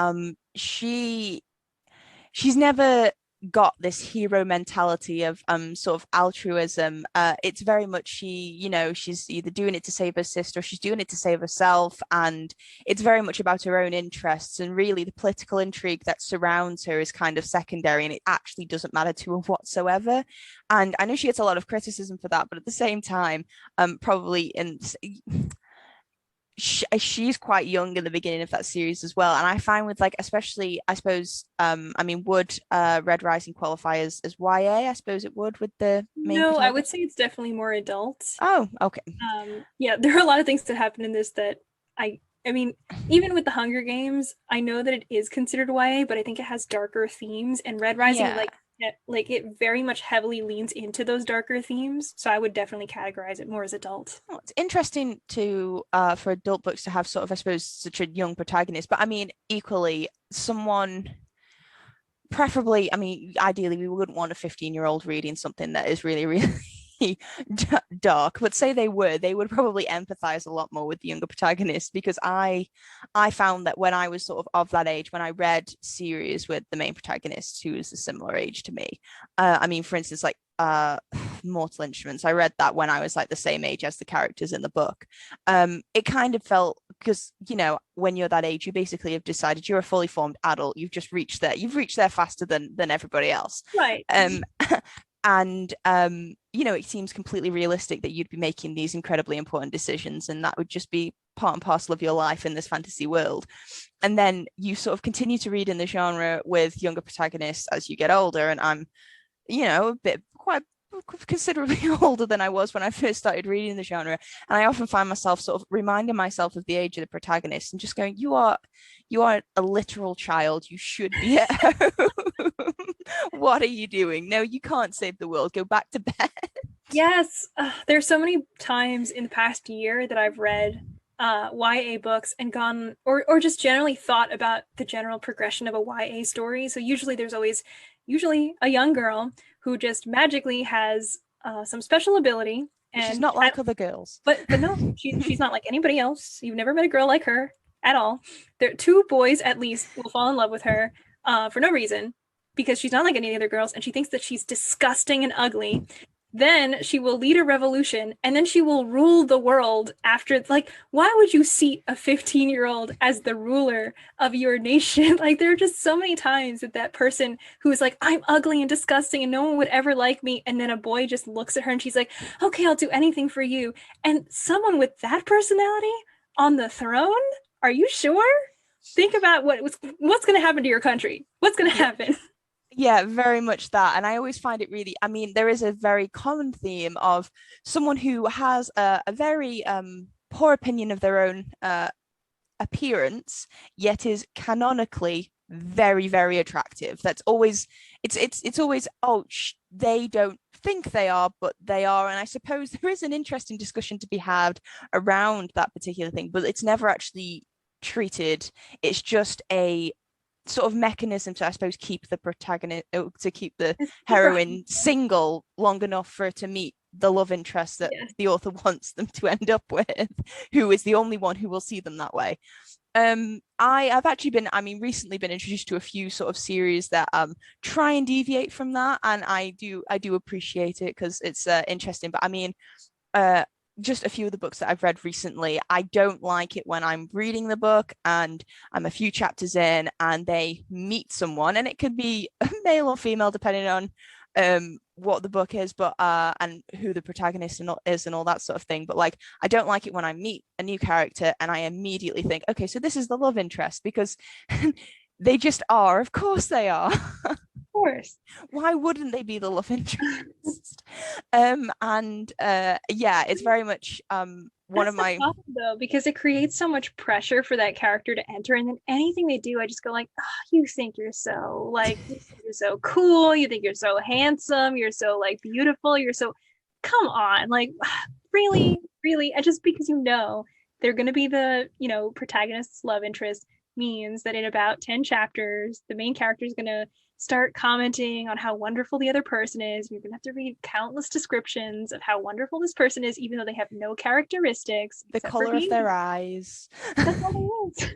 A: She's never got this hero mentality of sort of altruism. It's very much she's either doing it to save her sister or she's doing it to save herself, and it's very much about her own interests, and really the political intrigue that surrounds her is kind of secondary, and it actually doesn't matter to her whatsoever. And I know she gets a lot of criticism for that, but at the same time, probably in she's quite young in the beginning of that series as well, and I find with, like, especially, I suppose, I mean, would Red Rising qualify as YA? I suppose it would, with the main
B: No, I would
A: protagonist.
B: say it's definitely more adult.
A: Oh, okay.
B: Yeah, there are a lot of things that happen in this that I mean, even with the Hunger Games, I know that it is considered YA, but I think it has darker themes, and Red Rising,
A: Yeah.
B: like it very much heavily leans into those darker themes. So I would definitely categorize it more as adult.
A: Oh, it's interesting to for adult books to have sort of, I suppose, such a young protagonist, but I mean, equally, someone preferably, I mean, ideally, we wouldn't want a 15-year-old reading something that is really, really dark, but say they would probably empathize a lot more with the younger protagonist, because I found that when I was sort of that age, when I read series with the main protagonist who is a similar age to me, I mean, for instance, like Mortal Instruments, I read that when I was like the same age as the characters in the book. It kind of felt, because when you're that age, you basically have decided you're a fully formed adult, you've reached there faster than everybody else.
B: Right.
A: And it seems completely realistic that you'd be making these incredibly important decisions, and that would just be part and parcel of your life in this fantasy world. And then you sort of continue to read in the genre with younger protagonists as you get older, and I'm a bit quite considerably older than I was when I first started reading the genre, and I often find myself sort of reminding myself of the age of the protagonist and just going, you are a literal child, you should be at home. What are you doing? No, you can't save the world, go back to bed.
B: Yes, there's so many times in the past year that I've read YA books and gone, or just generally thought about the general progression of a YA story. So usually there's always a young girl who just magically has some special ability,
A: She's
B: and
A: not like other girls.
B: but no, she's not like anybody else. You've never met a girl like her at all. There, two boys at least will fall in love with her for no reason, because she's not like any other girls, and she thinks that she's disgusting and ugly. Then she will lead a revolution, and then she will rule the world after. Like, why would you seat a 15-year-old as the ruler of your nation? Like, there are just so many times that person who is like, I'm ugly and disgusting and no one would ever like me, and then a boy just looks at her and she's like, okay, I'll do anything for you. And someone with that personality on the throne? Are you sure? Think about what's going to happen to your country. What's going to happen?
A: Yeah, very much that. And I always find it really, I mean, there is a very common theme of someone who has a very poor opinion of their own appearance, yet is canonically very, very attractive. That's always, it's always, they don't think they are, but they are. And I suppose there is an interesting discussion to be had around that particular thing, but it's never actually treated. It's just a sort of mechanism to, I suppose, keep the protagonist, to keep the heroine single long enough for her to meet the love interest that the author wants them to end up with, who is the only one who will see them that way. I've actually been, I mean, recently been introduced to a few sort of series that try and deviate from that, and I do appreciate it because it's interesting. But I mean, just a few of the books that I've read recently, I don't like it when I'm reading the book and I'm a few chapters in and they meet someone, and it could be male or female depending on what the book is, but and who the protagonist is and all that sort of thing. But like, I don't like it when I meet a new character and I immediately think, okay, so this is the love interest, because they just are. Of course they are.
B: Course.
A: Why wouldn't they be the love interest? Yeah, it's very much one of my
B: problem, though, because it creates so much pressure for that character to enter, and then anything they do, I just go like, oh, you think you're so like, you're so cool, you think you're so handsome, you're so like beautiful, you're so, come on, like, really, and just because they're going to be the protagonist's love interest means that in about 10 chapters the main character is going to start commenting on how wonderful the other person is. You're going to have to read countless descriptions of how wonderful this person is, even though they have no characteristics.
A: The color of their eyes.
B: That's all it is.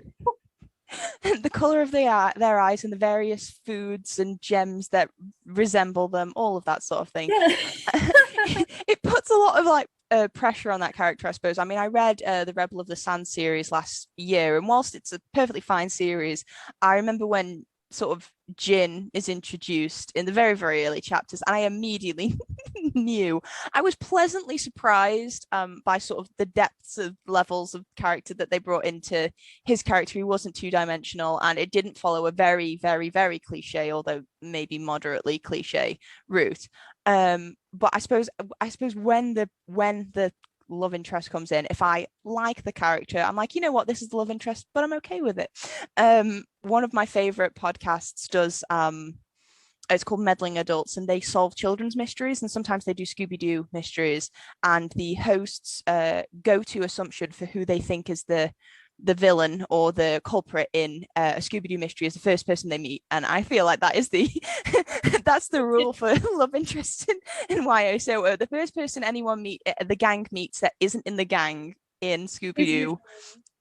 A: the color of their eyes and the various foods and gems that resemble them, all of that sort of thing.
B: Yeah.
A: It puts a lot of like pressure on that character, I suppose. I mean, I read the Rebel of the Sand series last year, and whilst it's a perfectly fine series, I remember when sort of Jin is introduced in the very, very early chapters, and I immediately knew. I was pleasantly surprised by sort of the depths of levels of character that they brought into his character. He wasn't two-dimensional, and it didn't follow a very, very, very cliche, although maybe moderately cliche route. But I suppose when the love interest comes in, if I like the character, I'm like, you know what, this is the love interest, but I'm okay with it. One of my favorite podcasts does it's called Meddling Adults, and they solve children's mysteries, and sometimes they do Scooby-Doo mysteries, and the hosts go-to assumption for who they think is the villain or the culprit in a Scooby-Doo mystery is the first person they meet. And I feel like that is the that's the rule for love interest in YA. So the first person anyone the gang meets that isn't in the gang in Scooby-Doo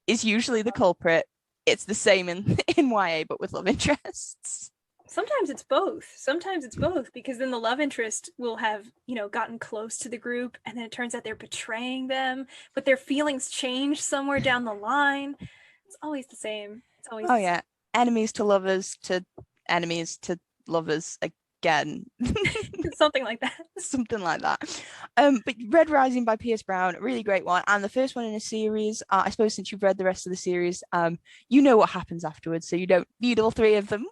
A: is usually the culprit. It's the same in YA, but with love interests.
B: Sometimes it's both. Sometimes it's both, because then the love interest will have, gotten close to the group, and then it turns out they're betraying them, but their feelings change somewhere down the line. It's always the same. It's always
A: Oh yeah, enemies to lovers to enemies to lovers again.
B: something like that.
A: Something like that. But Red Rising by Pierce Brown, really great one, and the first one in a series. I suppose since you've read the rest of the series, you know what happens afterwards, so you don't need all three of them,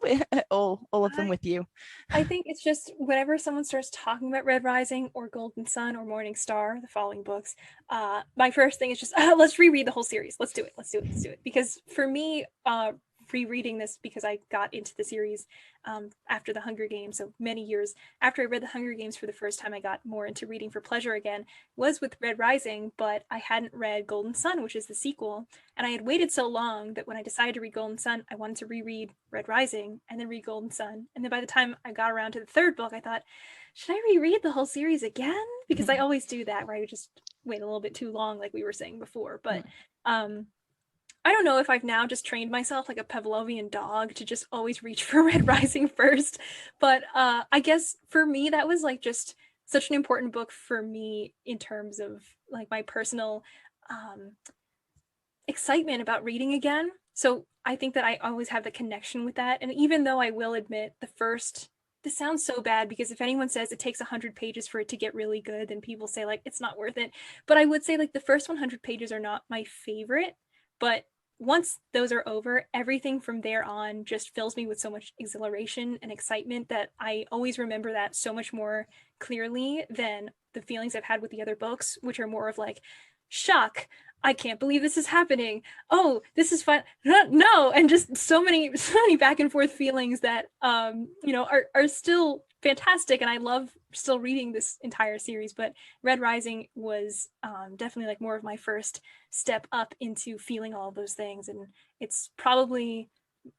A: all of them with you.
B: I think it's just whenever someone starts talking about Red Rising or Golden Sun or Morning Star, the following books, my first thing is just let's reread the whole series. Let's do it. Because for me, rereading this, because I got into the series after the Hunger Games, so many years after I read the Hunger Games for the first time, I got more into reading for pleasure again, was with Red Rising, but I hadn't read Golden Sun, which is the sequel, and I had waited so long that when I decided to read Golden Sun, I wanted to reread Red Rising and then read Golden Sun, and then by the time I got around to the third book, I thought, should I reread the whole series again? Because I always do that, where I just wait a little bit too long, like we were saying before, but I don't know if I've now just trained myself like a Pavlovian dog to just always reach for Red Rising first. But I guess for me, that was like just such an important book for me in terms of like my personal excitement about reading again. So I think that I always have the connection with that. And even though I will admit this sounds so bad, because if anyone says it takes 100 pages for it to get really good, then people say like, it's not worth it. But I would say like the first 100 pages are not my favorite, but once those are over, everything from there on just fills me with so much exhilaration and excitement that I always remember that so much more clearly than the feelings I've had with the other books, which are more of like, shock, I can't believe this is happening. Oh, this is fun. No, and just so many back and forth feelings that are still fantastic, and I love still reading this entire series. But Red Rising was definitely like more of my first step up into feeling all of those things, and it's probably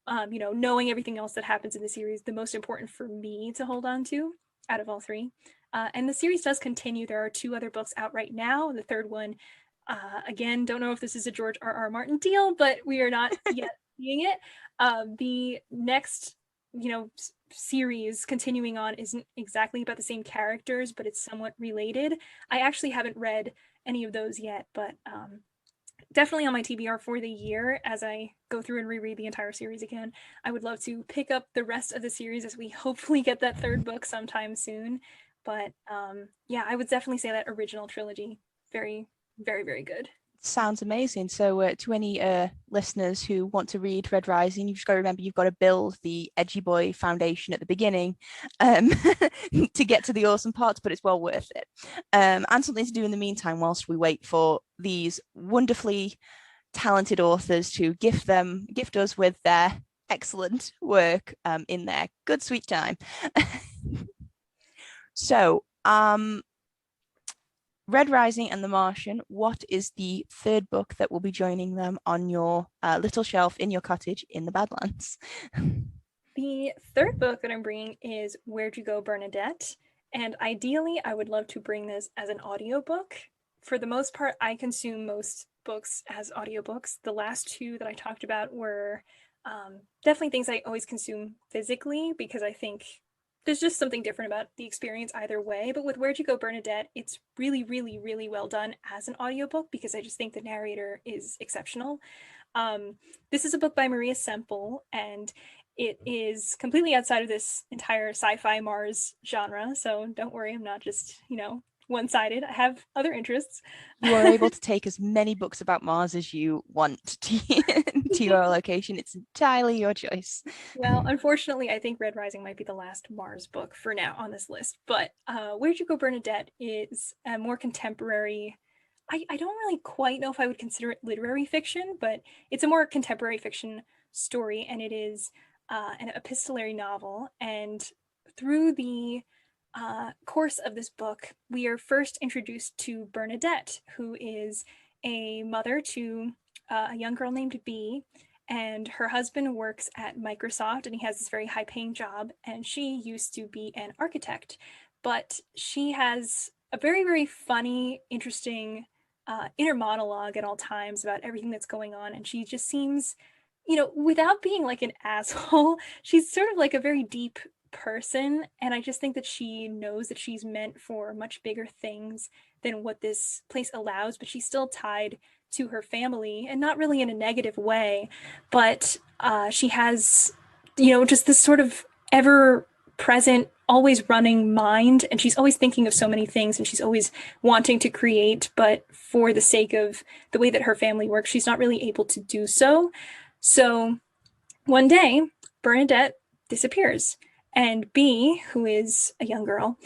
B: knowing everything else that happens in the series, the most important for me to hold on to out of all three. And the series does continue. There are 2 other books out right now. The third one, again, don't know if this is a George R.R. Martin deal, but we are not yet seeing it. The next, series continuing on isn't exactly about the same characters, but it's somewhat related. I actually haven't read any of those yet, but definitely on my TBR for the year as I go through and reread the entire series again. I would love to pick up the rest of the series as we hopefully get that third book sometime soon. But yeah, I would definitely say that original trilogy, very, very, very good.
A: Sounds amazing. So to any listeners who want to read Red Rising, you've just got to remember you've got to build the edgy boy foundation at the beginning to get to the awesome parts, but it's well worth it. And something to do in the meantime whilst we wait for these wonderfully talented authors to gift us with their excellent work in their good sweet time. So Red Rising and The Martian, what is the third book that will be joining them on your little shelf in your cottage in the Badlands?
B: The third book that I'm bringing is Where'd You Go, Bernadette? And ideally, I would love to bring this as an audiobook. For the most part, I consume most books as audiobooks. The last 2 that I talked about were Definitely things I always consume physically, because I think there's just something different about the experience either way. But with Where'd You Go, Bernadette, it's really, really, really well done as an audiobook, because I just think the narrator is exceptional. Um, this is a book by Maria Semple, and it is completely outside of this entire sci-fi Mars genre. So don't worry, I'm not just, one-sided. I have other interests.
A: You are able to take as many books about Mars as you want to your location. It's entirely your choice.
B: Well, unfortunately, I think Red Rising might be the last Mars book for now on this list. But Where'd You Go, Bernadette is a more contemporary. I don't really quite know if I would consider it literary fiction, but it's a more contemporary fiction story, and it is an epistolary novel. And through the course of this book, we are first introduced to Bernadette, who is a mother to a young girl named Bee, and her husband works at Microsoft, and he has this very high paying job, and she used to be an architect, but she has a very, very funny, interesting inner monologue at all times about everything that's going on, and she just seems, without being like an asshole, she's sort of like a very deep person, and I just think that she knows that she's meant for much bigger things than what this place allows, but she's still tied to her family, and not really in a negative way, but she has, just this sort of ever present, always running mind, and she's always thinking of so many things, and she's always wanting to create, but for the sake of the way that her family works, she's not really able to do so. So one day, Bernadette disappears, and Bee, who is a young girl,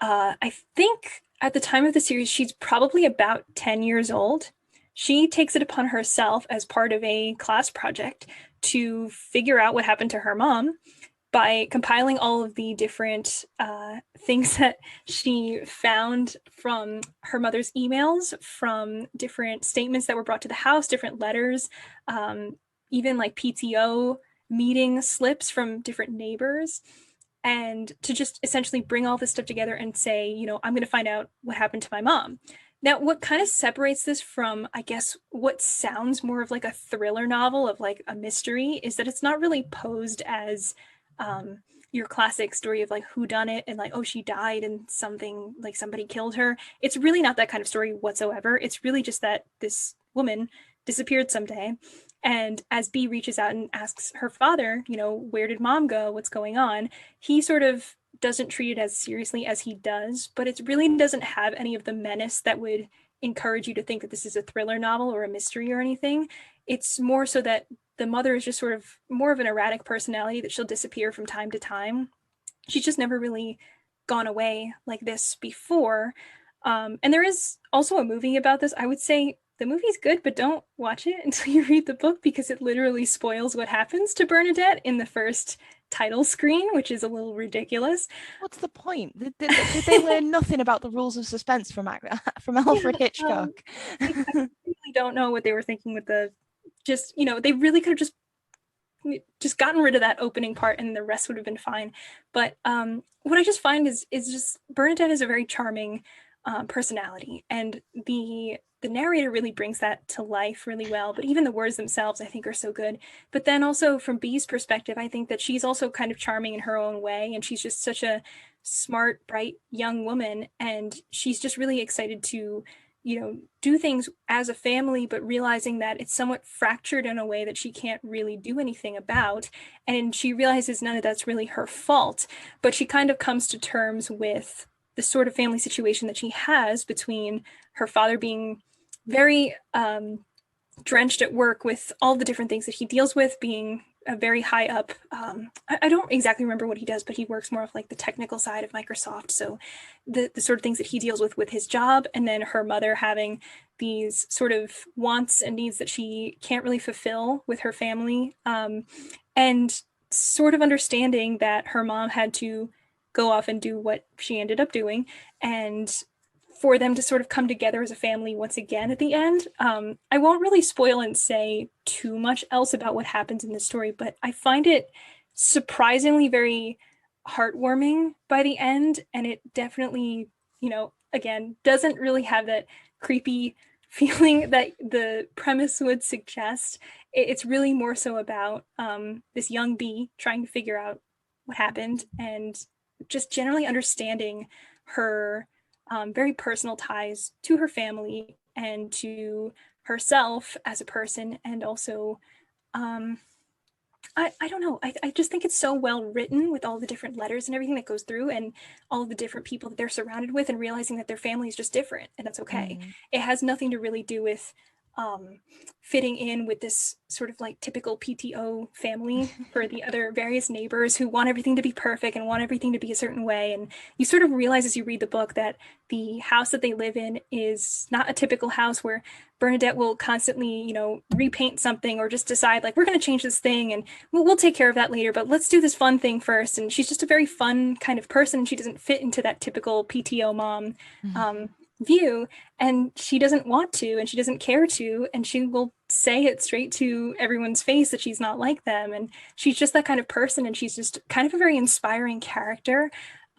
B: I think at the time of the series, she's probably about 10 years old. She takes it upon herself as part of a class project to figure out what happened to her mom by compiling all of the different things that she found from her mother's emails, from different statements that were brought to the house, different letters, even like PTO meeting slips from different neighbors, and to just essentially bring all this stuff together and say, I'm going to find out what happened to my mom. Now, what kind of separates this from, I guess, what sounds more of like a thriller novel, of like a mystery, is that it's not really posed as your classic story of like who done it and like, oh, she died and something, like somebody killed her. It's really not that kind of story whatsoever. It's really just that this woman disappeared someday. And as Bee reaches out and asks her father, where did mom go? What's going on? He sort of doesn't treat it as seriously as he does, but it really doesn't have any of the menace that would encourage you to think that this is a thriller novel or a mystery or anything. It's more so that the mother is just sort of more of an erratic personality, that she'll disappear from time to time. She's just never really gone away like this before. And there is also a movie about this. I would say the movie's good, but don't watch it until you read the book, because it literally spoils what happens to Bernadette in the first title screen, which is a little ridiculous.
A: What's the point? Did they learn nothing about the rules of suspense from Alfred Hitchcock?
B: I really don't know what they were thinking with the, just, they really could have just gotten rid of that opening part and the rest would have been fine. But what I just find is just Bernadette is a very charming personality, and the narrator really brings that to life really well. But even the words themselves, I think, are so good. But then also from Bee's perspective, I think that she's also kind of charming in her own way, and she's just such a smart, bright young woman, and she's just really excited to do things as a family, but realizing that it's somewhat fractured in a way that she can't really do anything about. And she realizes none of that's really her fault, but she kind of comes to terms with the sort of family situation that she has, between her father being very drenched at work with all the different things that he deals with, being a very high up, I don't exactly remember what he does, but he works more of like the technical side of Microsoft, so the sort of things that he deals with his job, and then her mother having these sort of wants and needs that she can't really fulfill with her family, and sort of understanding that her mom had to go off and do what she ended up doing, and for them to sort of come together as a family once again at the end. I won't really spoil and say too much else about what happens in this story, but I find it surprisingly very heartwarming by the end, and it definitely, again, doesn't really have that creepy feeling that the premise would suggest. it's really more so about this young bee trying to figure out what happened and just generally understanding her very personal ties to her family and to herself as a person, and also um, I don't know. I just think it's so well written with all the different letters and everything that goes through, and all the different people that they're surrounded with, and realizing that their family is just different, and that's okay.
A: Mm.
B: It has nothing to really do with fitting in with this sort of like typical PTO family for the other various neighbors who want everything to be perfect and want everything to be a certain way. And you sort of realize as you read the book that the house that they live in is not a typical house where Bernadette will constantly, repaint something or just decide like, we're going to change this thing and we'll take care of that later, but let's do this fun thing first. And she's just a very fun kind of person. She doesn't fit into that typical PTO mom view, and she doesn't want to, and she doesn't care to, and she will say it straight to everyone's face that she's not like them. And she's just that kind of person, and she's just kind of a very inspiring character.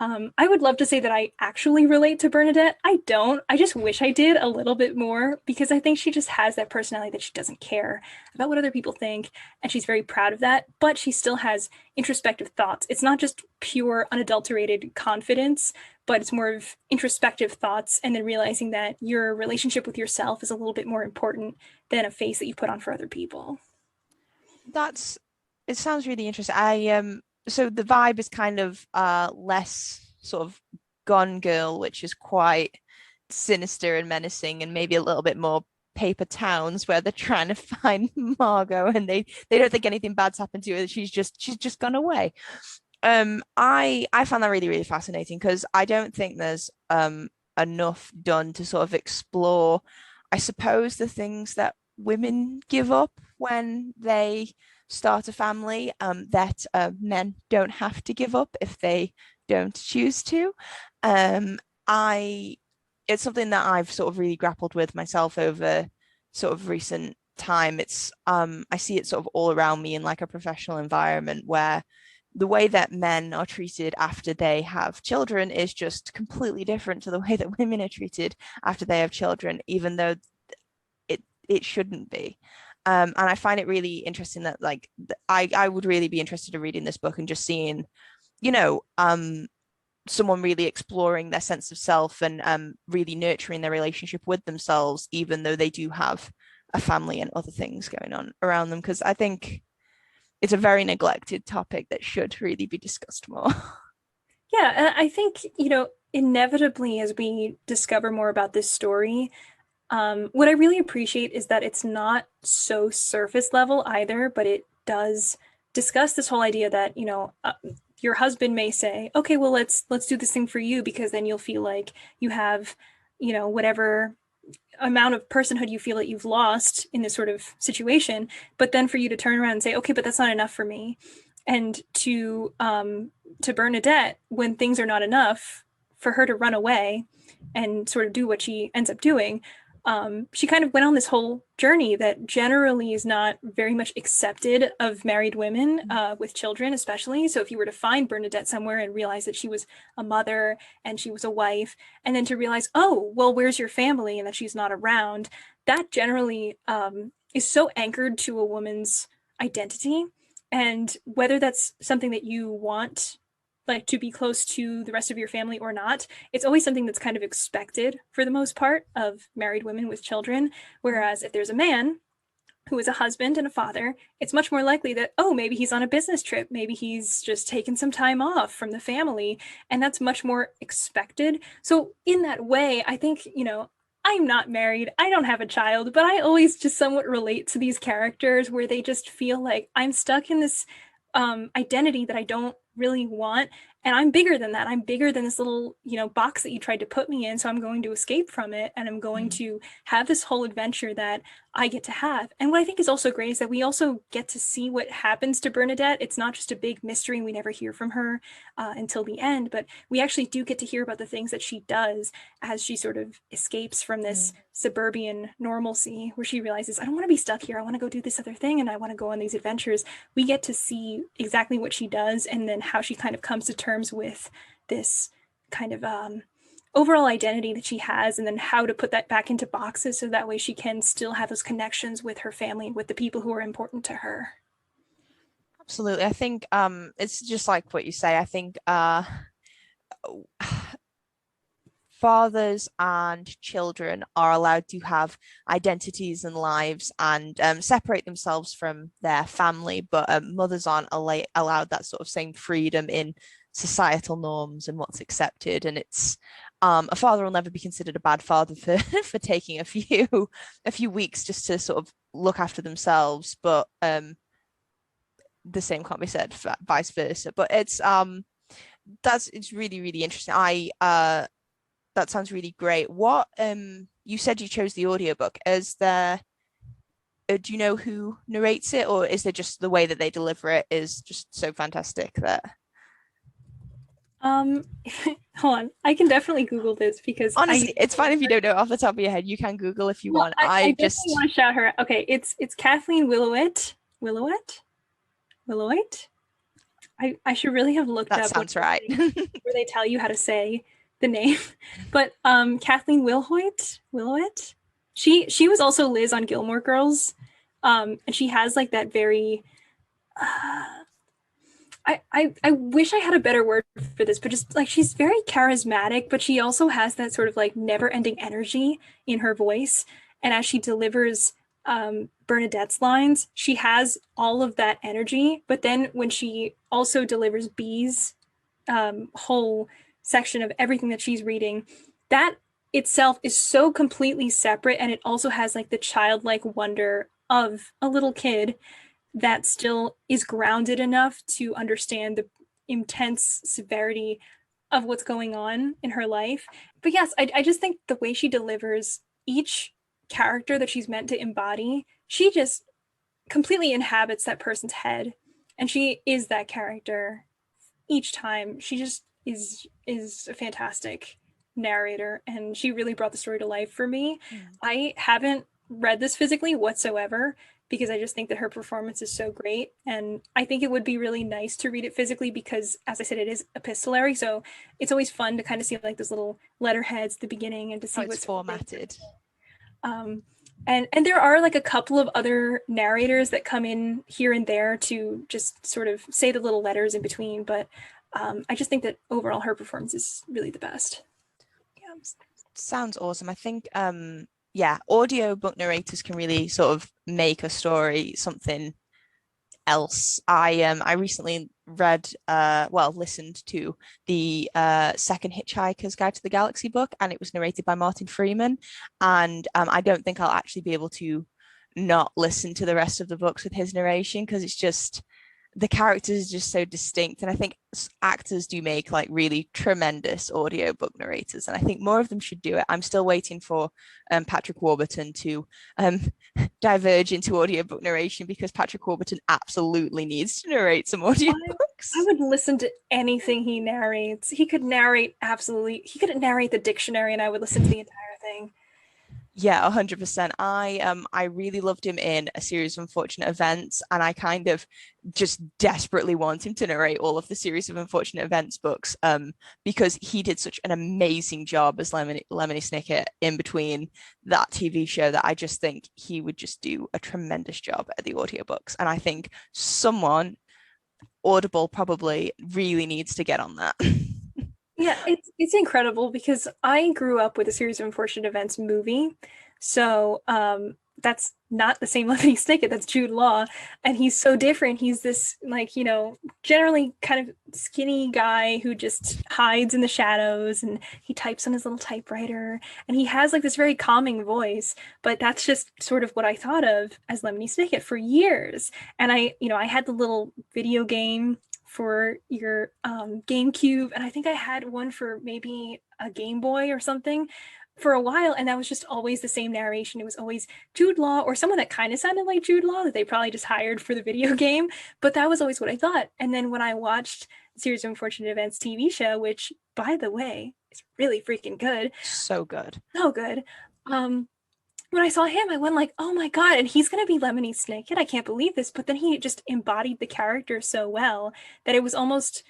B: I would love to say that I actually relate to Bernadette. I don't. I just wish I did a little bit more, because I think she just has that personality that she doesn't care about what other people think, and she's very proud of that, but she still has introspective thoughts. It's not just pure, unadulterated confidence, but it's more of introspective thoughts, and then realizing that your relationship with yourself is a little bit more important than a face that you put on for other people.
A: It sounds really interesting. So the vibe is kind of less sort of Gone Girl, which is quite sinister and menacing, and maybe a little bit more Paper Towns, where they're trying to find Margot and they don't think anything bad's happened to her. She's just gone away. I found that really, really fascinating, because I don't think there's enough done to sort of explore, I suppose, the things that women give up when they start a family, that men don't have to give up if they don't choose to. I It's something that I've sort of really grappled with myself over sort of recent time. It's I see it sort of all around me in like a professional environment, where the way that men are treated after they have children is just completely different to the way that women are treated after they have children, even though it shouldn't be. And I find it really interesting that like I would really be interested in reading this book and just seeing, you know, someone really exploring their sense of self and really nurturing their relationship with themselves, even though they do have a family and other things going on around them. Because I think it's a very neglected topic that should really be discussed more.
B: Yeah, and I think, inevitably as we discover more about this story, what I really appreciate is that it's not so surface level either, but it does discuss this whole idea that, your husband may say, okay, well, let's do this thing for you, because then you'll feel like you have, whatever amount of personhood you feel that you've lost in this sort of situation. But then for you to turn around and say, okay, but that's not enough for me. And to Bernadette, when things are not enough, for her to run away and sort of do what she ends up doing, she kind of went on this whole journey that generally is not very much accepted of married women with children, especially. So if you were to find Bernadette somewhere and realize that she was a mother and she was a wife, and then to realize, oh, well, where's your family, and that she's not around, that generally is so anchored to a woman's identity. And whether that's something that you want, like to be close to the rest of your family or not, it's always something that's kind of expected for the most part of married women with children. Whereas if there's a man who is a husband and a father, it's much more likely that, oh, maybe he's on a business trip, maybe he's just taken some time off from the family, and that's much more expected. So in that way, I think, I'm not married, I don't have a child, but I always just somewhat relate to these characters where they just feel like I'm stuck in this identity that I don't really want, and I'm bigger than that. I'm bigger than this little box that you tried to put me in, so I'm going to escape from it, and I'm going to have this whole adventure that I get to have. And what I think is also great is that we also get to see what happens to Bernadette. It's not just a big mystery, we never hear from her until the end, but we actually do get to hear about the things that she does as she sort of escapes from this suburban normalcy, where she realizes, I don't want to be stuck here, I want to go do this other thing, and I want to go on these adventures. We get to see exactly what she does, and then how she kind of comes to terms with this kind of overall identity that she has, and then how to put that back into boxes so that way she can still have those connections with her family and with the people who are important to her.
A: Absolutely. I think it's just like what you say. I think fathers and children are allowed to have identities and lives and separate themselves from their family, but mothers aren't allowed that sort of same freedom in societal norms and what's accepted. And it's a father will never be considered a bad father for for taking a few weeks just to sort of look after themselves, but the same can't be said for vice versa. But it's really interesting. I That sounds really great. What you said you chose the audiobook. Is there do you know who narrates it, or is there just the way that they deliver it is just so fantastic that
B: Um, hold on. I can definitely Google this because
A: honestly, it's fine if you don't know off the top of your head. You can Google if you want.
B: I
A: I
B: definitely want to shout her out. Okay, it's Kathleen Willowit. Willowit? Willowit? I should really have looked
A: That
B: up
A: sounds right.
B: where they tell you how to say the name. But Kathleen Willowit? She was also Liz on Gilmore Girls. And she has like that very I wish I had a better word for this, but just like she's very charismatic, but she also has that sort of like never-ending energy in her voice. And as she delivers Bernadette's lines, she has all of that energy. But then when she also delivers B's whole section of everything that she's reading, that itself is so completely separate, and it also has like the childlike wonder of a little kid that still is grounded enough to understand the intense severity of what's going on in her life. But yes, I just think the way she delivers each character that she's meant to embody, she just completely inhabits that person's head. And she is that character each time. She just is a fantastic narrator, and she really brought the story to life for me. I haven't read this physically whatsoever because I just think that her performance is so great, and I think it would be really nice to read it physically because, as I said, it is epistolary, so it's always fun to kind of see like those little letterheads at the beginning and to see what's
A: formatted.
B: And there are like a couple of other narrators that come in here and there to just sort of say the little letters in between, but I just think that overall her performance is really the best.
A: Yeah, sounds awesome. I think yeah, audio book narrators can really sort of make a story something else. I recently read listened to the second Hitchhiker's Guide to the Galaxy book, and it was narrated by Martin Freeman, and I don't think I'll actually be able to not listen to the rest of the books with his narration because it's just the characters are just so distinct, and I think actors do make like really tremendous audiobook narrators, and I think more of them should do it. I'm still waiting for Patrick Warburton to diverge into audiobook narration because Patrick Warburton absolutely needs to narrate some audiobooks.
B: I would listen to anything he narrates. He could narrate the dictionary and I would listen to the entire thing.
A: Yeah, 100%. I really loved him in A Series of Unfortunate Events, and I kind of just desperately want him to narrate all of the Series of Unfortunate Events books, because he did such an amazing job as Lemony Snicket in between that TV show that I just think he would just do a tremendous job at the audiobooks. And I think someone, Audible probably really needs to get on that.
B: Yeah, it's incredible because I grew up with A Series of Unfortunate Events movie. So that's not the same Lemony Snicket, that's Jude Law. And he's so different. He's this like, generally kind of skinny guy who just hides in the shadows and he types on his little typewriter. And he has like this very calming voice, but that's just sort of what I thought of as Lemony Snicket for years. And I had the little video game for your GameCube, and I think I had one for maybe a Game Boy or something for a while, and that was just always the same narration. It was always Jude Law or someone that kind of sounded like Jude Law that they probably just hired for the video game, but that was always what I thought. And then when I watched the Series of Unfortunate Events TV show, which by the way is really freaking good,
A: so good,
B: when I saw him, I went like, oh my God, and he's going to be Lemony Snicket. I can't believe this. But then he just embodied the character so well that it was almost,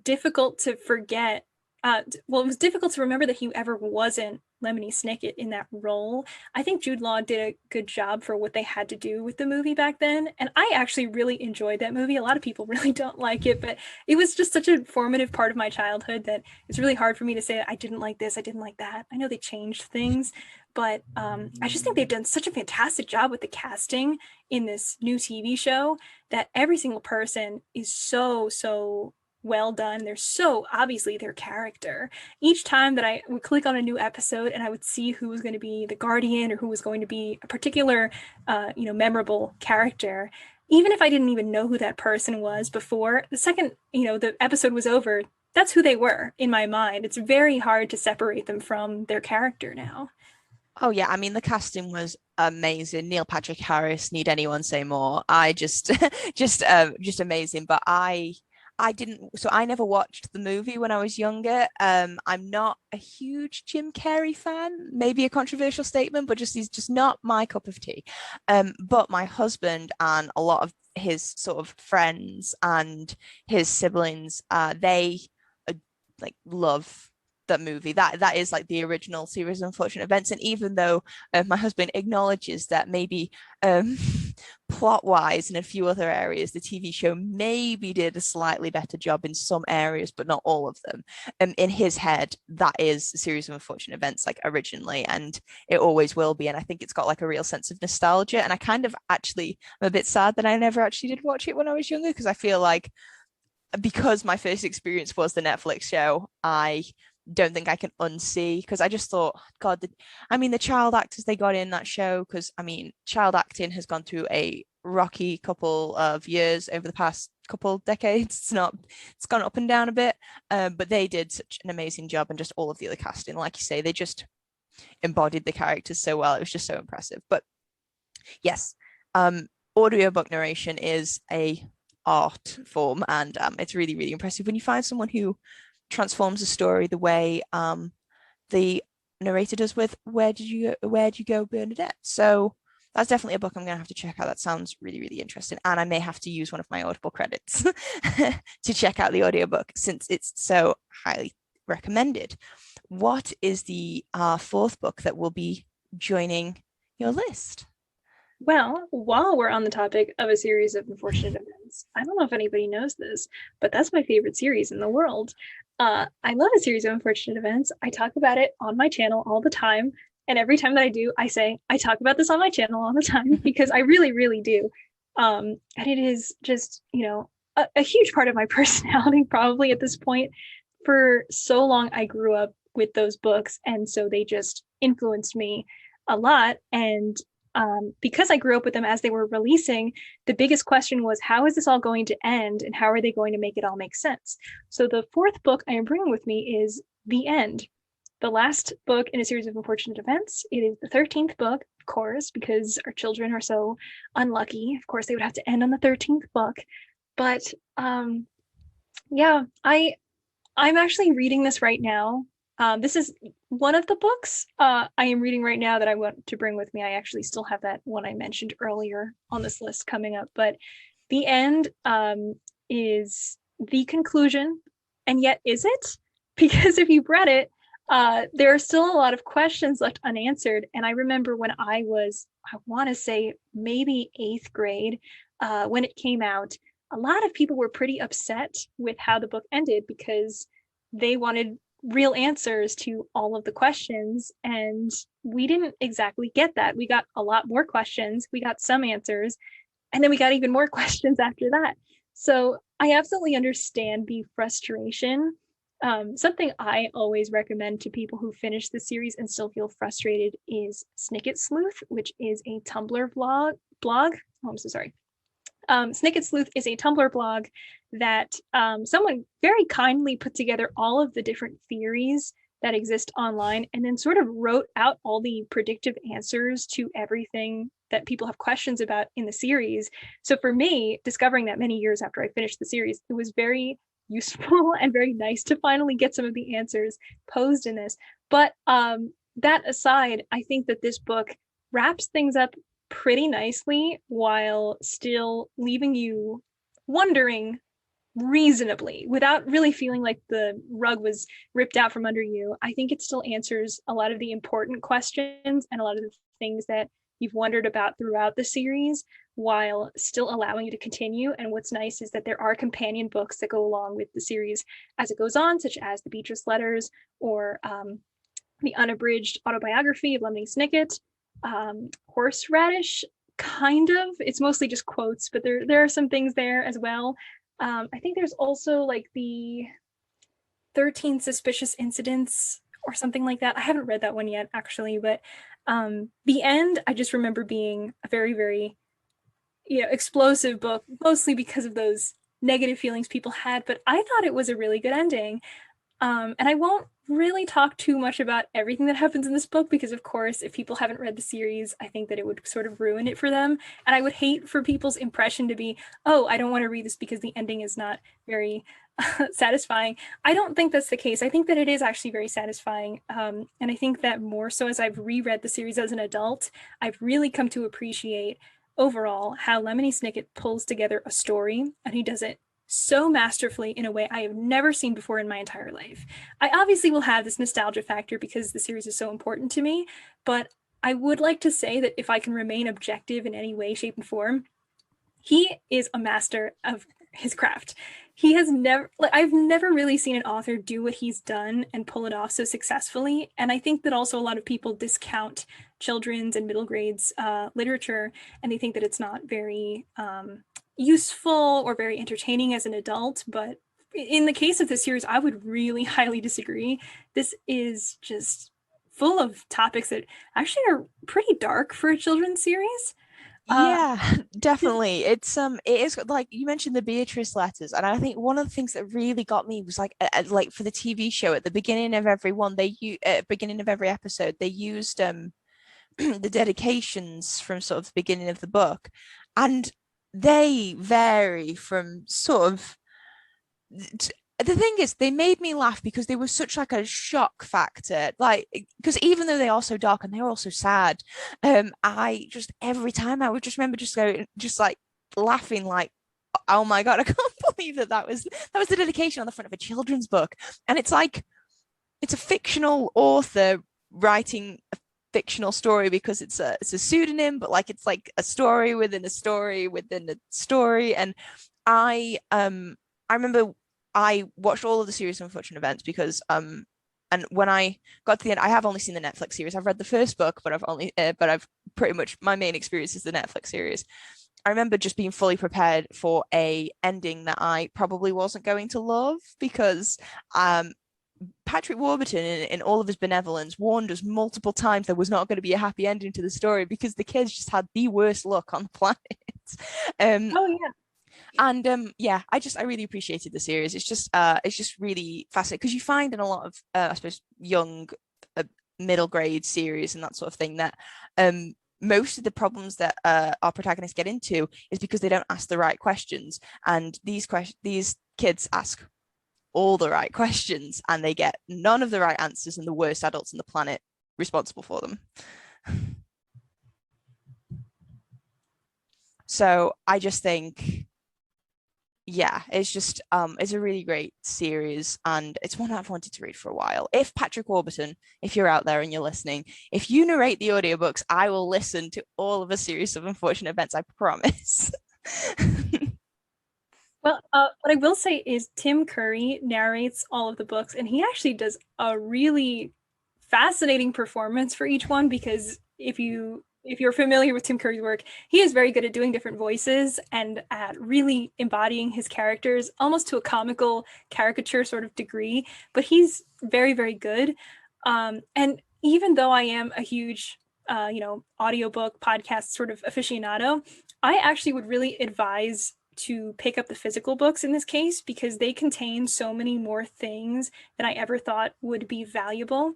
B: difficult to forget Well, it was difficult to remember that he ever wasn't Lemony Snicket in that role. I think Jude Law did a good job for what they had to do with the movie back then. And I actually really enjoyed that movie. A lot of people really don't like it, but it was just such a formative part of my childhood that it's really hard for me to say I didn't like this, I didn't like that. I know they changed things, but I just think they've done such a fantastic job with the casting in this new TV show that every single person is so well done. They're so obviously their character. Each time that I would click on a new episode and I would see who was going to be the Guardian or who was going to be a particular, memorable character, even if I didn't even know who that person was before, the second, the episode was over, that's who they were in my mind. It's very hard to separate them from their character now.
A: Oh yeah, I mean the casting was amazing. Neil Patrick Harris, need anyone say more? I just just amazing. But I didn't, so I never watched the movie when I was younger. I'm not a huge Jim Carrey fan, maybe a controversial statement, but just he's just not my cup of tea. But my husband and a lot of his sort of friends and his siblings, they like love that movie. That is like the original series of unfortunate events. And even though my husband acknowledges that maybe plot wise in a few other areas the TV show maybe did a slightly better job in some areas but not all of them, in his head that is a series of unfortunate events like originally, and it always will be. And I think it's got like a real sense of nostalgia, and I kind of actually I'm a bit sad that I never actually did watch it when I was younger, because I feel like because my first experience was the Netflix show, I don't think I can unsee, because I just thought, God, I mean, the child actors they got in that show, because I mean, child acting has gone through a rocky couple of years over the past couple decades. It's gone up and down a bit, but they did such an amazing job, and just all of the other casting, like you say, they just embodied the characters so well. It was just so impressive. But yes, audiobook narration is a art form, and it's really really impressive when you find someone who transforms a story the way the narrator does with where did you go Bernadette. So that's definitely a book I'm gonna have to check out. That sounds really really interesting, and I may have to use one of my Audible credits to check out the audiobook since it's so highly recommended. What is the fourth book that will be joining your list?
B: Well, while we're on the topic of a series of unfortunate events, I don't know if anybody knows this, but that's my favorite series in the world. I love a series of unfortunate events. I talk about it on my channel all the time. And every time that I do, I say, I talk about this on my channel all the time because I really, really do. And it is just, a huge part of my personality, probably at this point. For so long, I grew up with those books. And so they just influenced me a lot. And because I grew up with them as they were releasing, the biggest question was, how is this all going to end and how are they going to make it all make sense? So the fourth book I am bringing with me is The End, the last book in a series of unfortunate events. It is the 13th book, of course, because our children are so unlucky. Of course, they would have to end on the 13th book. But yeah, I'm actually reading this right now. This is one of the books I am reading right now that I want to bring with me. I actually still have that one I mentioned earlier on this list coming up. But The End is the conclusion, and yet is it? Because if you've read it, there are still a lot of questions left unanswered. And I remember when I was, I want to say maybe 8th grade, when it came out, a lot of people were pretty upset with how the book ended because they wanted real answers to all of the questions, and we didn't exactly get that. We got a lot more questions, we got some answers, and then we got even more questions after that. So I absolutely understand the frustration. Something I always recommend to people who finish the series and still feel frustrated is Snicket Sleuth, which is a Tumblr blog. Oh, I'm so sorry. Snicket Sleuth is a Tumblr blog that someone very kindly put together all of the different theories that exist online and then sort of wrote out all the predictive answers to everything that people have questions about in the series. So for me, discovering that many years after I finished the series, it was very useful and very nice to finally get some of the answers posed in this. But that aside, I think that this book wraps things up pretty nicely while still leaving you wondering reasonably without really feeling like the rug was ripped out from under you, I think it still answers a lot of the important questions and a lot of the things that you've wondered about throughout the series while still allowing you to continue. And what's nice is that there are companion books that go along with the series as it goes on, such as the Beatrice Letters or the unabridged autobiography of Lemony Snicket. Horseradish, kind of. It's mostly just quotes, but there are some things there as well. I think there's also like the 13 Suspicious Incidents or something like that. I haven't read that one yet, actually, but the end, I just remember being a very, very, explosive book, mostly because of those negative feelings people had, but I thought it was a really good ending. And I won't really talk too much about everything that happens in this book because, of course, if people haven't read the series, I think that it would sort of ruin it for them. And I would hate for people's impression to be, oh, I don't want to read this because the ending is not very satisfying. I don't think that's the case. I think that it is actually very satisfying. And I think that more so as I've reread the series as an adult, I've really come to appreciate overall how Lemony Snicket pulls together a story, and he does it so masterfully in a way I have never seen before in my entire life. I obviously will have this nostalgia factor because the series is so important to me, but I would like to say that if I can remain objective in any way, shape, and form, he is a master of his craft. He has never, like, I've never really seen an author do what he's done and pull it off so successfully. And I think that also a lot of people discount children's and middle grades literature, and they think that it's not very useful or very entertaining as an adult. But in the case of this series, I would really highly disagree. This is just full of topics that actually are pretty dark for a children's series.
A: Yeah, definitely. It is like you mentioned the Beatrice letters, and I think one of the things that really got me was like for the TV show at the beginning of every one, beginning of every episode, they used the dedications from sort of the beginning of the book, and they vary from sort of the thing is they made me laugh because they were such like a shock factor, like because even though they are so dark and they're also sad, I just every time I would just remember just like laughing like, oh my god, I can't believe that was the dedication on the front of a children's book. And it's like it's a fictional author writing a fictional story because it's a pseudonym, but like it's like a story within a story within a story. And I remember I watched all of the series of Unfortunate Events because and when I got to the end, I have only seen the Netflix series. I've read the first book, but I've pretty much my main experience is the Netflix series. I remember just being fully prepared for a ending that I probably wasn't going to love because Patrick Warburton, in all of his benevolence, warned us multiple times there was not going to be a happy ending to the story because the kids just had the worst luck on the planet.
B: Oh yeah.
A: And yeah, I really appreciated the series. It's just really fascinating because you find in a lot of I suppose young middle grade series and that sort of thing that most of the problems that our protagonists get into is because they don't ask the right questions, and these kids ask all the right questions and they get none of the right answers, and the worst adults on the planet responsible for them. So I just think, yeah, it's a really great series, and it's one I've wanted to read for a while. If Patrick Warburton, if you're out there and you're listening, if you narrate the audiobooks, I will listen to all of a series of Unfortunate Events, I promise.
B: Well, what I will say is Tim Curry narrates all of the books, and he actually does a really fascinating performance for each one because if you're familiar with Tim Curry's work, he is very good at doing different voices and at really embodying his characters almost to a comical caricature sort of degree. But he's very, very good. And even though I am a huge, audiobook podcast sort of aficionado, I actually would really advise to pick up the physical books in this case because they contain so many more things than I ever thought would be valuable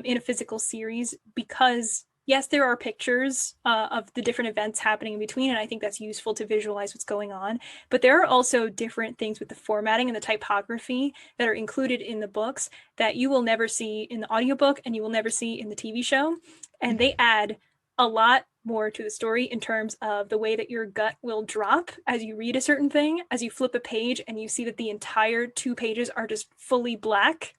B: in a physical series because yes, there are pictures of the different events happening in between, and I think that's useful to visualize what's going on. But there are also different things with the formatting and the typography that are included in the books that you will never see in the audiobook and you will never see in the TV show. And they add a lot more to the story in terms of the way that your gut will drop as you read a certain thing, as you flip a page and you see that the entire 2 pages are just fully black.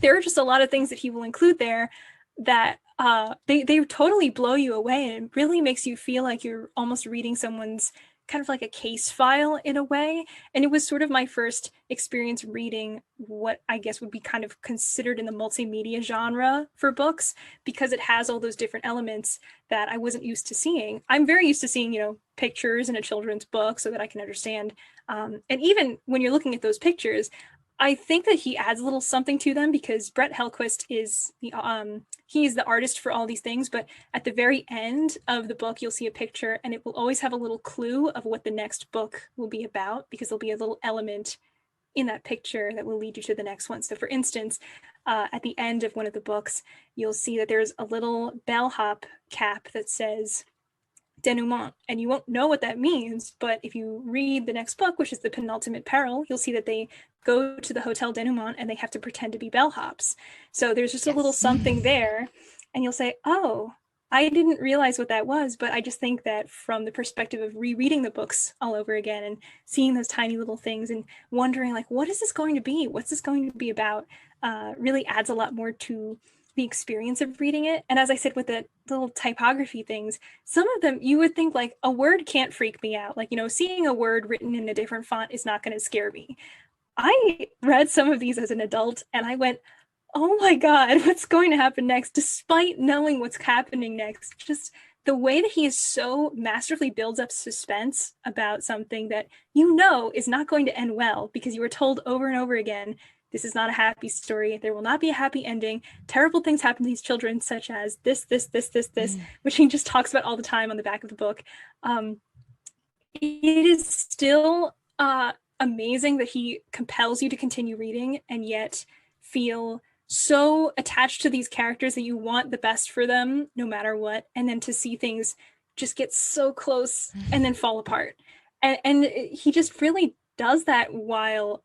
B: There are just a lot of things that he will include there that they totally blow you away, and it really makes you feel like you're almost reading someone's kind of like a case file in a way. And it was sort of my first experience reading what I guess would be kind of considered in the multimedia genre for books, because it has all those different elements that I wasn't used to seeing. I'm very used to seeing, you know, pictures in a children's book so that I can understand. And even when you're looking at those pictures, I think that he adds a little something to them, because Brett Hellquist is the he is the artist for all these things, but at the very end of the book you'll see a picture and it will always have a little clue of what the next book will be about, because there'll be a little element in that picture that will lead you to the next one. So for instance, at the end of one of the books, you'll see that there's a little bellhop cap that says denouement, and you won't know what that means, but if you read the next book, which is the penultimate peril, you'll see that they go to the Hotel Denouement and they have to pretend to be bellhops. So there's just a little something there, and you'll say, oh, I didn't realize what that was. But I just think that from the perspective of rereading the books all over again and seeing those tiny little things and wondering, like, what is this going to be? What's this going to be about? Really adds a lot more to the experience of reading it. And as I said, with the little typography things, some of them you would think like a word can't freak me out. Like, you know, seeing a word written in a different font is not going to scare me. I read some of these as an adult and I went, oh my God, what's going to happen next? Despite knowing what's happening next, just the way that he is so masterfully builds up suspense about something that you know is not going to end well, because you were told over and over again, this is not a happy story. There will not be a happy ending. Terrible things happen to these children, such as this, which he just talks about all the time on the back of the book. It is still amazing that he compels you to continue reading and yet feel so attached to these characters that you want the best for them no matter what, and then to see things just get so close and then fall apart. And he just really does that while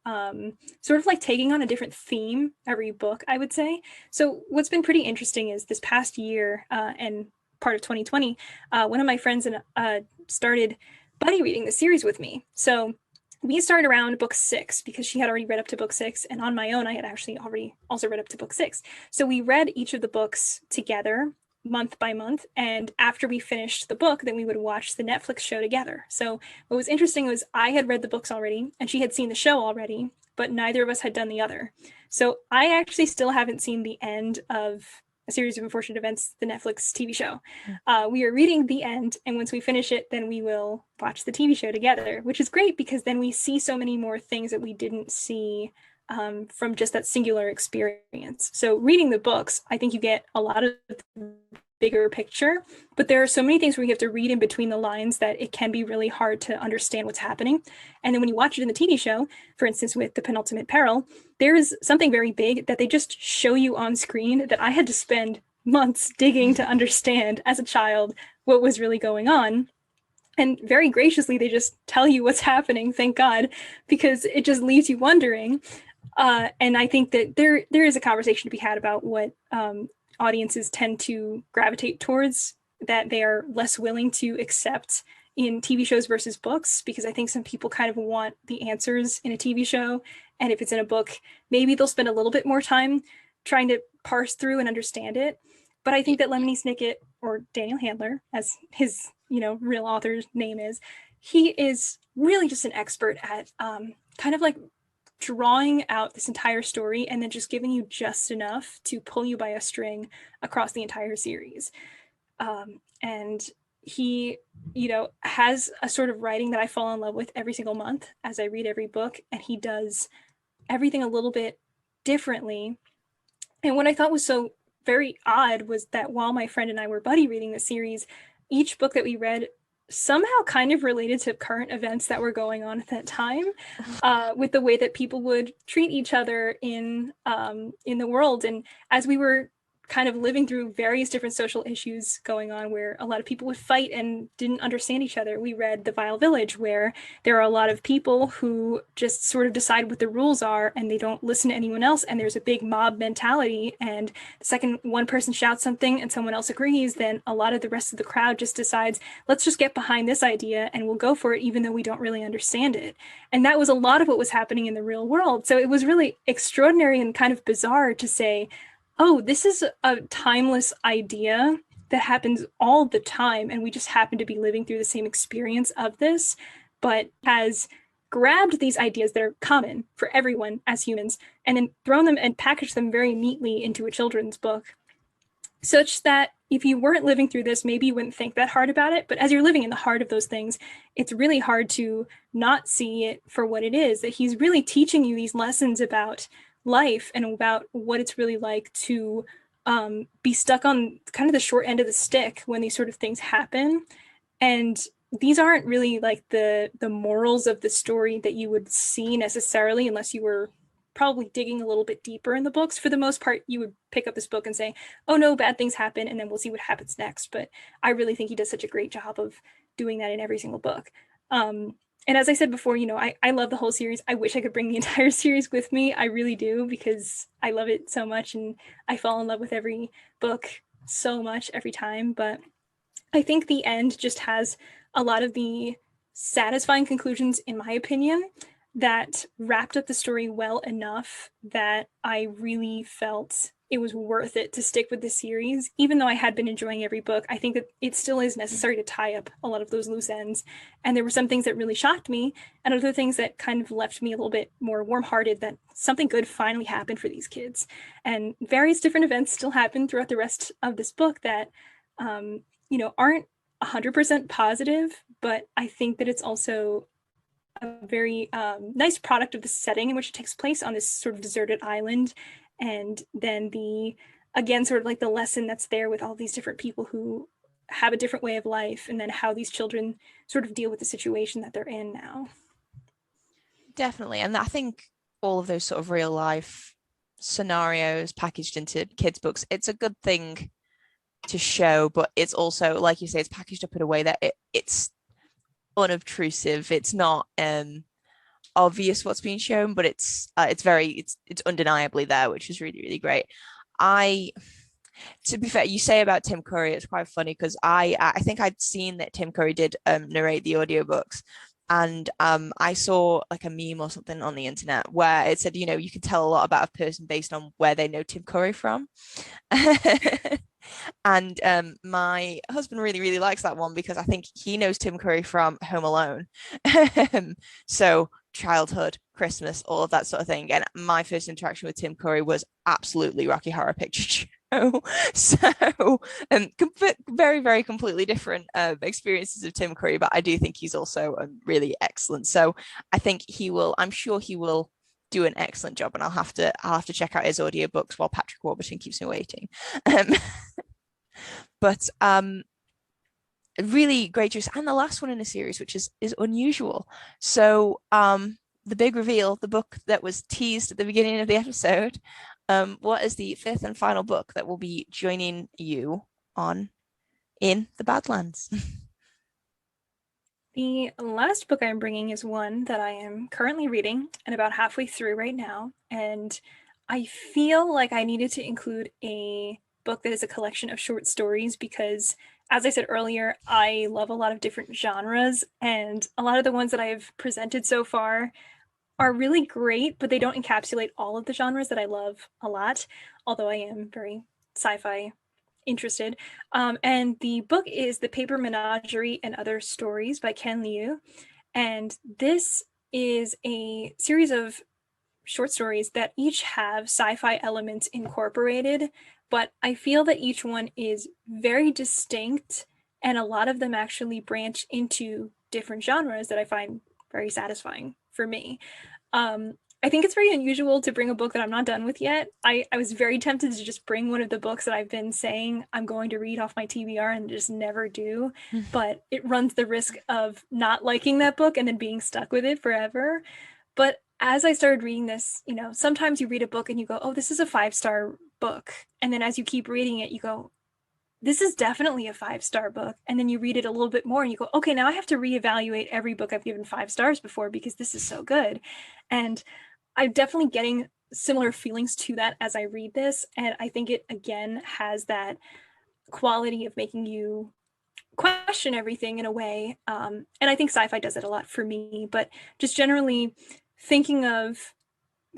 B: sort of like taking on a different theme every book, I would say. So what's been pretty interesting is this past year and part of 2020, one of my friends started buddy reading the series with me. So we started around book 6 because she had already read up to book 6, and on my own I had actually already also read up to book 6. So we read each of the books together month by month, and after we finished the book, then we would watch the Netflix show together. So what was interesting was I had read the books already and she had seen the show already, but neither of us had done the other. So I actually still haven't seen the end of A Series of Unfortunate Events, the Netflix TV show. We are reading the end, and once we finish it, then we will watch the TV show together, which is great because then we see so many more things that we didn't see from just that singular experience. So reading the books, I think you get a lot of the bigger picture, but there are so many things where you have to read in between the lines that it can be really hard to understand what's happening. And then when you watch it in the TV show, for instance, with The Penultimate Peril, there is something very big that they just show you on screen that I had to spend months digging to understand as a child what was really going on. And very graciously, they just tell you what's happening, thank God, because it just leaves you wondering. And I think that there is a conversation to be had about what audiences tend to gravitate towards, that they are less willing to accept in TV shows versus books, because I think some people kind of want the answers in a TV show. And if it's in a book, maybe they'll spend a little bit more time trying to parse through and understand it. But I think that Lemony Snicket, or Daniel Handler, as his real author's name is, he is really just an expert at kind of like drawing out this entire story and then just giving you just enough to pull you by a string across the entire series. And he, has a sort of writing that I fall in love with every single month as I read every book, and he does everything a little bit differently. And what I thought was so very odd was that while my friend and I were buddy reading the series, each book that we read somehow kind of related to current events that were going on at that time, with the way that people would treat each other in the world. And as we were kind of living through various different social issues going on where a lot of people would fight and didn't understand each other. We read The Vile Village, where there are a lot of people who just sort of decide what the rules are and they don't listen to anyone else, and there's a big mob mentality, and the second one person shouts something and someone else agrees, then a lot of the rest of the crowd just decides, let's just get behind this idea and we'll go for it even though we don't really understand it. And that was a lot of what was happening in the real world. So it was really extraordinary and kind of bizarre to say, oh, this is a timeless idea that happens all the time, and we just happen to be living through the same experience of this, but has grabbed these ideas that are common for everyone as humans and then thrown them and packaged them very neatly into a children's book, such that if you weren't living through this, maybe you wouldn't think that hard about it. But as you're living in the heart of those things, it's really hard to not see it for what it is, that he's really teaching you these lessons about life and about what it's really like to be stuck on kind of the short end of the stick when these sort of things happen. And these aren't really like the morals of the story that you would see necessarily unless you were probably digging a little bit deeper in the books. For the most part, you would pick up this book and say, oh no, bad things happen, and then we'll see what happens next. But I really think he does such a great job of doing that in every single book. And as I said before, you know, I love the whole series. I wish I could bring the entire series with me. I really do, because I love it so much and I fall in love with every book so much every time. But I think the end just has a lot of the satisfying conclusions, in my opinion, that wrapped up the story well enough that I really felt it was worth it to stick with the series. Even though I had been enjoying every book, I think that it still is necessary to tie up a lot of those loose ends. And there were some things that really shocked me and other things that kind of left me a little bit more warm-hearted that something good finally happened for these kids. And various different events still happen throughout the rest of this book that, you know, aren't 100% positive, but I think that it's also a very nice product of the setting in which it takes place on this sort of deserted island. And then again, sort of like the lesson that's there with all these different people who have a different way of life, and then how these children sort of deal with the situation that they're in now.
A: Definitely. And I think all of those sort of real life scenarios packaged into kids' books, it's a good thing to show, but it's also, like you say, it's packaged up in a way that it's unobtrusive. It's not obvious what's being shown, but it's undeniably there, which is really, really great. To be fair, you say about Tim Curry, it's quite funny because I think I'd seen that Tim Curry did narrate the audiobooks, and I saw like a meme or something on the internet where it said, you know, you can tell a lot about a person based on where they know Tim Curry from. And my husband really, really likes that one because I think he knows Tim Curry from Home Alone. So childhood, Christmas, all of that sort of thing. And my first interaction with Tim Curry was absolutely Rocky Horror Picture Show. So very, very completely different experiences of Tim Curry, but I do think he's also really excellent. So I think I'm sure he will do an excellent job, and I'll have to check out his audiobooks while Patrick Warburton keeps me waiting. But really great choice. And the last one in the series, which is unusual. So the big reveal, the book that was teased at the beginning of the episode, what is the fifth and final book that will be joining you in the Badlands?
B: The last book I'm bringing is one that I am currently reading and about halfway through right now. And I feel like I needed to include a book that is a collection of short stories because, as I said earlier, I love a lot of different genres, and a lot of the ones that I've presented so far are really great, but they don't encapsulate all of the genres that I love a lot, although I am very sci-fi interested. And the book is The Paper Menagerie and Other Stories by Ken Liu. And this is a series of short stories that each have sci-fi elements incorporated, but I feel that each one is very distinct, and a lot of them actually branch into different genres that I find very satisfying for me. I think it's very unusual to bring a book that I'm not done with yet. I was very tempted to just bring one of the books that I've been saying I'm going to read off my TBR and just never do, but it runs the risk of not liking that book and then being stuck with it forever. But as I started reading this, you know, sometimes you read a book and you go, oh, this is a 5-star book. And then as you keep reading it, you go, this is definitely a 5-star book. And then you read it a little bit more and you go, okay, now I have to reevaluate every book I've given 5 stars before because this is so good. And I'm definitely getting similar feelings to that as I read this. And I think it, again, has that quality of making you question everything in a way. And I think sci-fi does it a lot for me, but just generally thinking of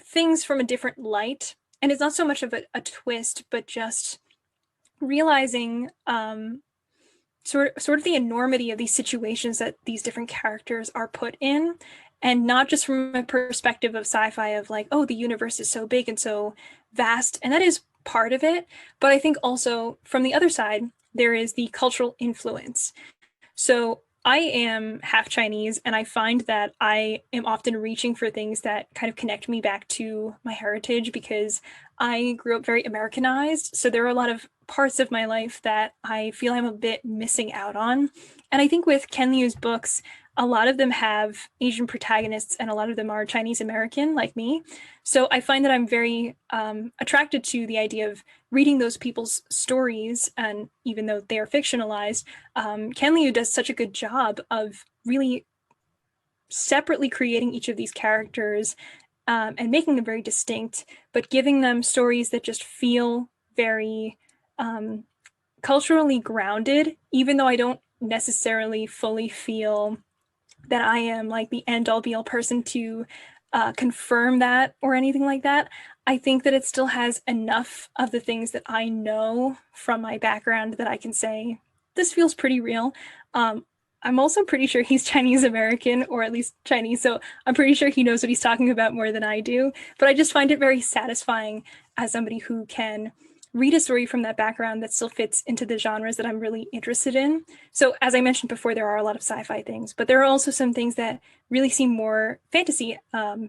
B: things from a different light. And it's not so much of a twist, but just realizing sort of the enormity of these situations that these different characters are put in, and not just from a perspective of sci-fi of like, oh, the universe is so big and so vast, and that is part of it, but I think also from the other side there is the cultural influence. So I am half Chinese, and I find that I am often reaching for things that kind of connect me back to my heritage because I grew up very Americanized. So there are a lot of parts of my life that I feel I'm a bit missing out on. And I think with Ken Liu's books, a lot of them have Asian protagonists and a lot of them are Chinese American, like me. So I find that I'm very attracted to the idea of reading those people's stories. And even though they are fictionalized, Ken Liu does such a good job of really separately creating each of these characters and making them very distinct, but giving them stories that just feel very culturally grounded, even though I don't necessarily fully feel that I am like the end all be all person to confirm that or anything like that. I think that it still has enough of the things that I know from my background that I can say, this feels pretty real. I'm also pretty sure he's Chinese American, or at least Chinese, so I'm pretty sure he knows what he's talking about more than I do. But I just find it very satisfying as somebody who can read a story from that background that still fits into the genres that I'm really interested in. So as I mentioned before, there are a lot of sci-fi things, but there are also some things that really seem more fantasy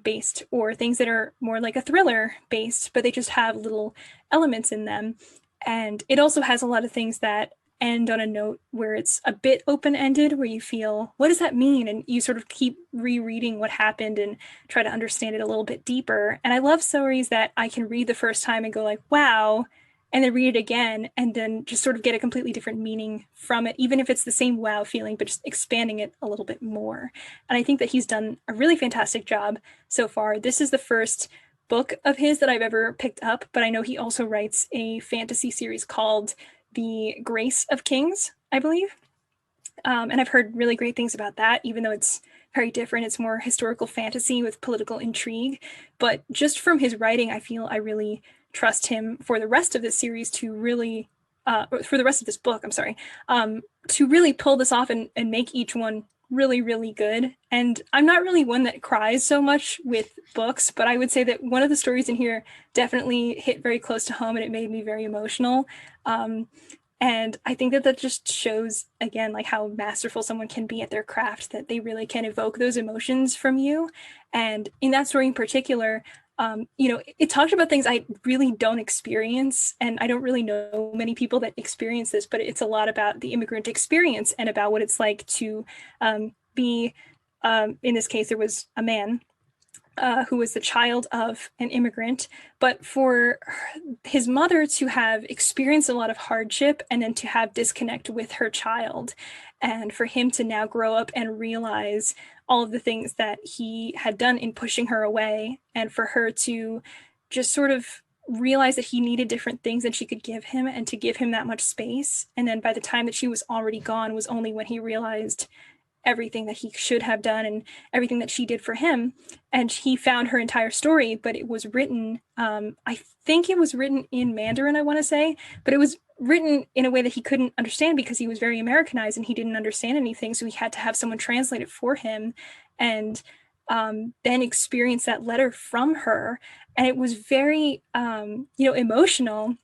B: based, or things that are more like a thriller based, but they just have little elements in them. And it also has a lot of things that end on a note where it's a bit open-ended, where you feel, what does that mean? And you sort of keep rereading what happened and try to understand it a little bit deeper. And I love stories that I can read the first time and go like, wow, and then read it again and then just sort of get a completely different meaning from it, even if it's the same wow feeling, but just expanding it a little bit more. And I think that he's done a really fantastic job so far. This is the first book of his that I've ever picked up, but I know he also writes a fantasy series called The Grace of Kings, I believe. And I've heard really great things about that, even though it's very different. It's more historical fantasy with political intrigue. But just from his writing, I feel I really trust him for the rest of this series to really, for the rest of this book, I'm sorry, to really pull this off and make each one really, really good. And I'm not really one that cries so much with books, but I would say that one of the stories in here definitely hit very close to home and it made me very emotional. And I think that that just shows, again, like how masterful someone can be at their craft, that they really can evoke those emotions from you. And in that story in particular, you know, it talked about things I really don't experience, and I don't really know many people that experience this, but it's a lot about the immigrant experience and about what it's like to be, in this case, there was a man who was the child of an immigrant, but for his mother to have experienced a lot of hardship and then to have disconnect with her child, and for him to now grow up and realize all of the things that he had done in pushing her away, and for her to just sort of realize that he needed different things than she could give him, and to give him that much space. And then by the time that she was already gone was only when he realized everything that he should have done and everything that she did for him. And he found her entire story, but it was written, I think it was written in Mandarin, I want to say, but it was written in a way that he couldn't understand because he was very Americanized and he didn't understand anything. So he had to have someone translate it for him and then experience that letter from her. And it was very, you know, emotional.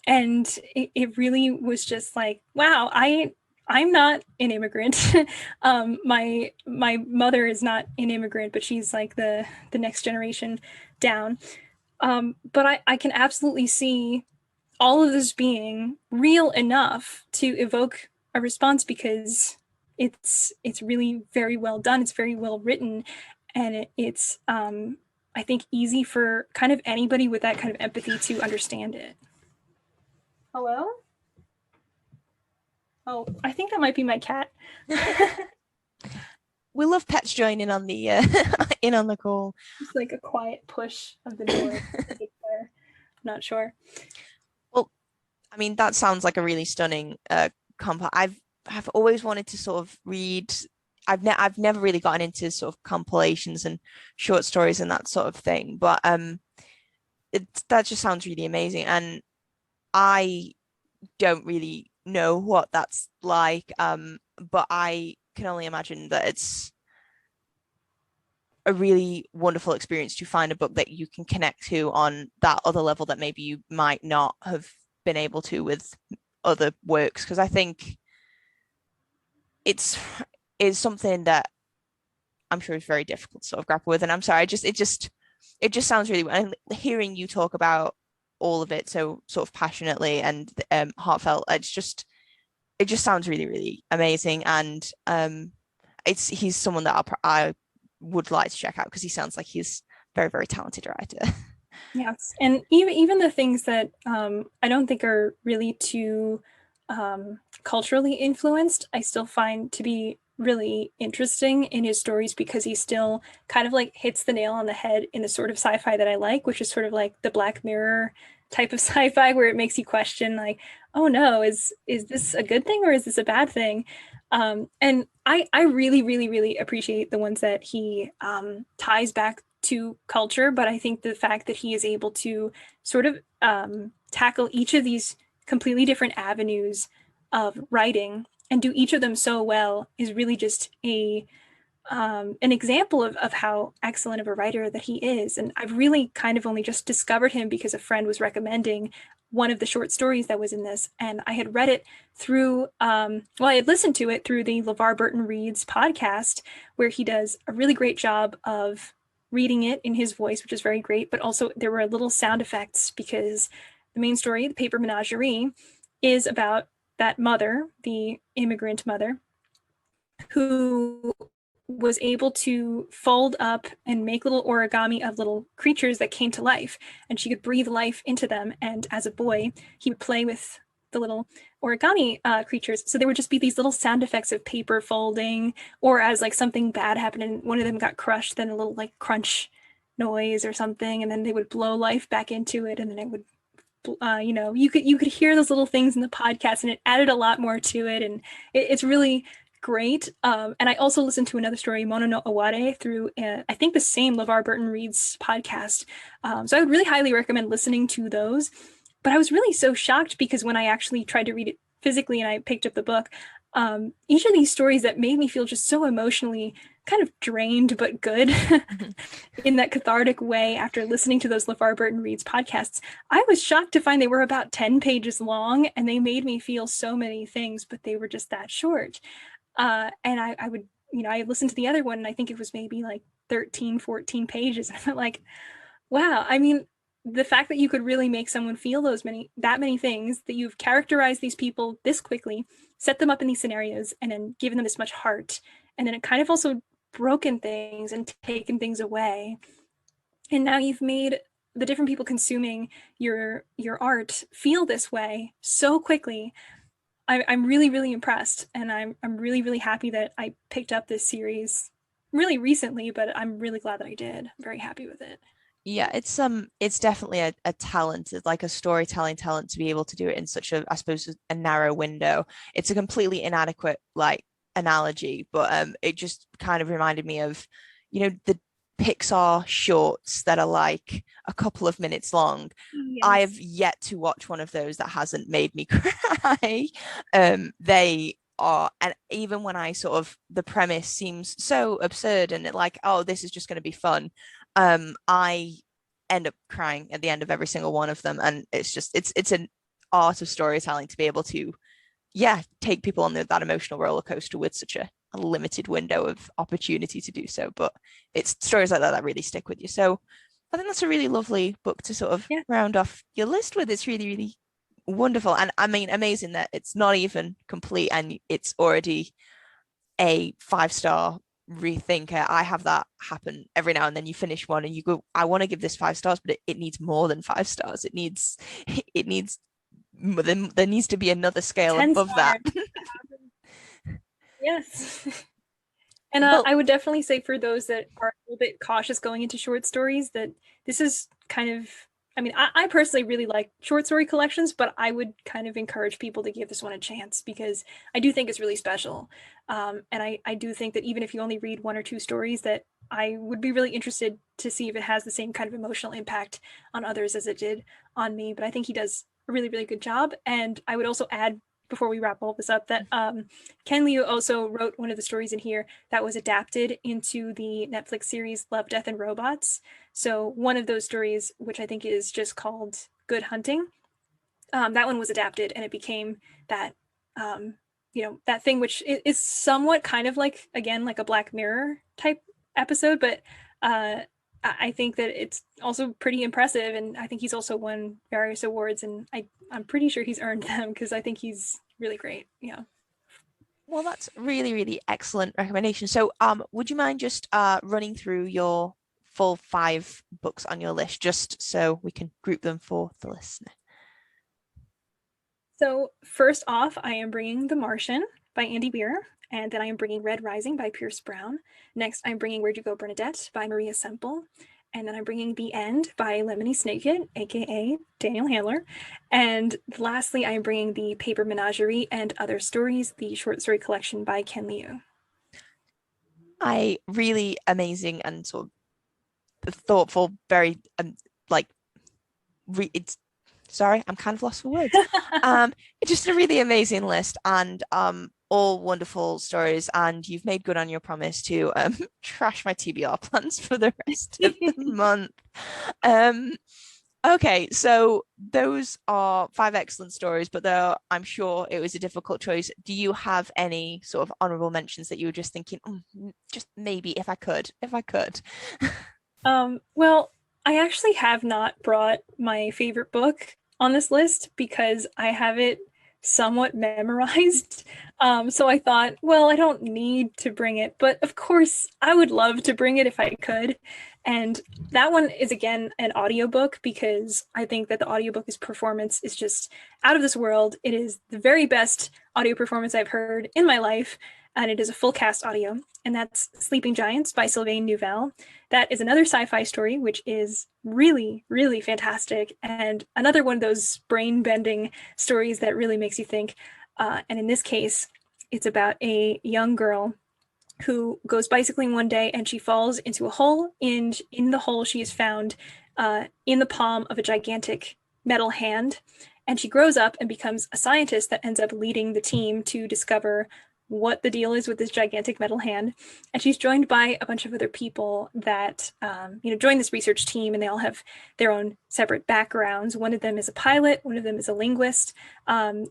B: And it really was just like, wow, I'm not an immigrant. My mother is not an immigrant, but she's like the next generation down. But I can absolutely see all of this being real enough to evoke a response because it's really very well done. It's very well written, and it's I think easy for kind of anybody with that kind of empathy to understand it. Hello? Oh, I think that might be my cat.
A: We love pets joining on the in on the call.
B: Just like a quiet push of the door. Not sure.
A: Well, I mean, that sounds like a really stunning comp. I've always wanted to sort of read. I've never really gotten into sort of compilations and short stories and that sort of thing, but that just sounds really amazing, and I don't really know what that's like, but I can only imagine that it's a really wonderful experience to find a book that you can connect to on that other level that maybe you might not have been able to with other works, because I think it's is something that I'm sure is very difficult to sort of grapple with. And I'm sorry, it just sounds really, and hearing you talk about all of it so sort of passionately and heartfelt, it just sounds really, really amazing. And he's someone that I would like to check out, because he sounds like he's very, very talented writer.
B: Yes, and even the things that I don't think are really too culturally influenced, I still find to be really interesting in his stories, because he still kind of like hits the nail on the head in the sort of sci-fi that I like, which is sort of like the Black Mirror type of sci-fi, where it makes you question like, oh no, is this a good thing or is this a bad thing? And I really, really, really appreciate the ones that he ties back to culture, but I think the fact that he is able to sort of tackle each of these completely different avenues of writing and do each of them so well is really just an example of how excellent of a writer that he is. And I've really kind of only just discovered him because a friend was recommending one of the short stories that was in this, and I had read it through I had listened to it through the LeVar Burton Reads podcast, where he does a really great job of reading it in his voice, which is very great, but also there were little sound effects, because the main story, The Paper Menagerie, is about that mother, the immigrant mother, who was able to fold up and make little origami of little creatures that came to life, and she could breathe life into them. And as a boy, he would play with the little origami creatures. So there would just be these little sound effects of paper folding, or as like something bad happened and one of them got crushed, then a little like crunch noise or something, and then they would blow life back into it, and then it would you could hear those little things in the podcast, and it added a lot more to it, and it's really great. And I also listened to another story, Mono no Aware, through I think the same LeVar Burton Reads podcast. So I would really highly recommend listening to those. But I was really so shocked, because when I actually tried to read it physically and I picked up the book, each of these stories that made me feel just so emotionally kind of drained but good in that cathartic way after listening to those LeVar Burton Reads podcasts, I was shocked to find they were about 10 pages long, and they made me feel so many things, but they were just that short. And I would, I listened to the other one, and I think it was maybe like 13, 14 pages. And I felt like, wow, I mean, the fact that you could really make someone feel that many things, that you've characterized these people this quickly, set them up in these scenarios, and then given them this much heart, and then it kind of also broken things and taken things away. And now you've made the different people consuming your art feel this way so quickly. I'm really, really impressed, and I'm really, really happy that I picked up this series really recently, but I'm really glad that I did. I'm very happy with it.
A: Yeah, it's definitely a talent. It's like a storytelling talent to be able to do it in such a, I suppose, a narrow window. It's a completely inadequate like analogy, but it just kind of reminded me of, the Pixar shorts that are like a couple of minutes long.
B: Yes.
A: I have yet to watch one of those that hasn't made me cry. They are, and even when I sort of, the premise seems so absurd and like, oh, this is just going to be fun, I end up crying at the end of every single one of them. And it's an art of storytelling to be able to, yeah, take people on that emotional roller coaster with such a limited window of opportunity to do so. But it's stories like that really stick with you. So I think that's a really lovely book to sort of round off your list with. It's really, really wonderful. And I mean, amazing that it's not even complete and it's already a 5-star rethink it. I have that happen every now and then. You finish one and you go, I want to give this 5 stars, but it needs more than 5 stars. It needs there needs to be another scale
B: 10
A: above
B: stars.
A: that.
B: Yes. And
A: Well,
B: I would definitely say for those that are a little bit cautious going into short stories that this is kind of, I mean, I personally really like short story collections, but I would kind of encourage people to give this one a chance because I do think it's really special. And I do think that even if you only read 1 or 2 stories, that I would be really interested to see if it has the same kind of emotional impact on others as it did on me. But I think he does a really, really good job. And I would also add, before we wrap all this up, that Ken Liu also wrote one of the stories in here that was adapted into the Netflix series Love, Death, and Robots. So one of those stories, which I think is just called Good Hunting, that one was adapted and it became that, that thing which is somewhat kind of like, again, like a Black Mirror type episode, but I think that it's also pretty impressive. And I think he's also won various awards and I'm pretty sure he's earned them because I think he's really great. Yeah.
A: well, that's really, really excellent recommendation. So, would you mind just running through your full 5 books on your list, just so we can group them for the listener?
B: So first off, I am bringing The Martian by Andy Weir, and then I am bringing Red Rising by Pierce Brown. Next, I'm bringing Where'd You Go, Bernadette by Maria Semple. And then I'm bringing The End by Lemony Snicket, aka Daniel Handler. And lastly, I'm bringing The Paper Menagerie and Other Stories, the short story collection by Ken Liu.
A: I really amazing and sort of thoughtful, very like it's sorry, I'm kind of lost for words. It's just a really amazing list and all wonderful stories. And you've made good on your promise to trash my TBR plans for the rest of the month. Okay, so those are 5 excellent stories, but though I'm sure it was a difficult choice. Do you have any sort of honorable mentions that you were just thinking, just maybe if I could?
B: Well, I actually have not brought my favorite book on this list because I have it somewhat memorized. So I thought, well, I don't need to bring it, but of course I would love to bring it if I could. And that one is again an audiobook because I think that the audiobook's performance is just out of this world. It is the very best audio performance I've heard in my life, and it is a full cast audio, and that's Sleeping Giants by Sylvain Neuvel. That is another sci-fi story, which is really, really fantastic, and another one of those brain-bending stories that really makes you think. And in this case, it's about a young girl who goes bicycling one day and she falls into a hole. And in the hole, she is found in the palm of a gigantic metal hand. And she grows up and becomes a scientist that ends up leading the team to discover what the deal is with this gigantic metal hand. And she's joined by a bunch of other people that, join this research team, and they all have their own separate backgrounds. One of them is a pilot, one of them is a linguist, and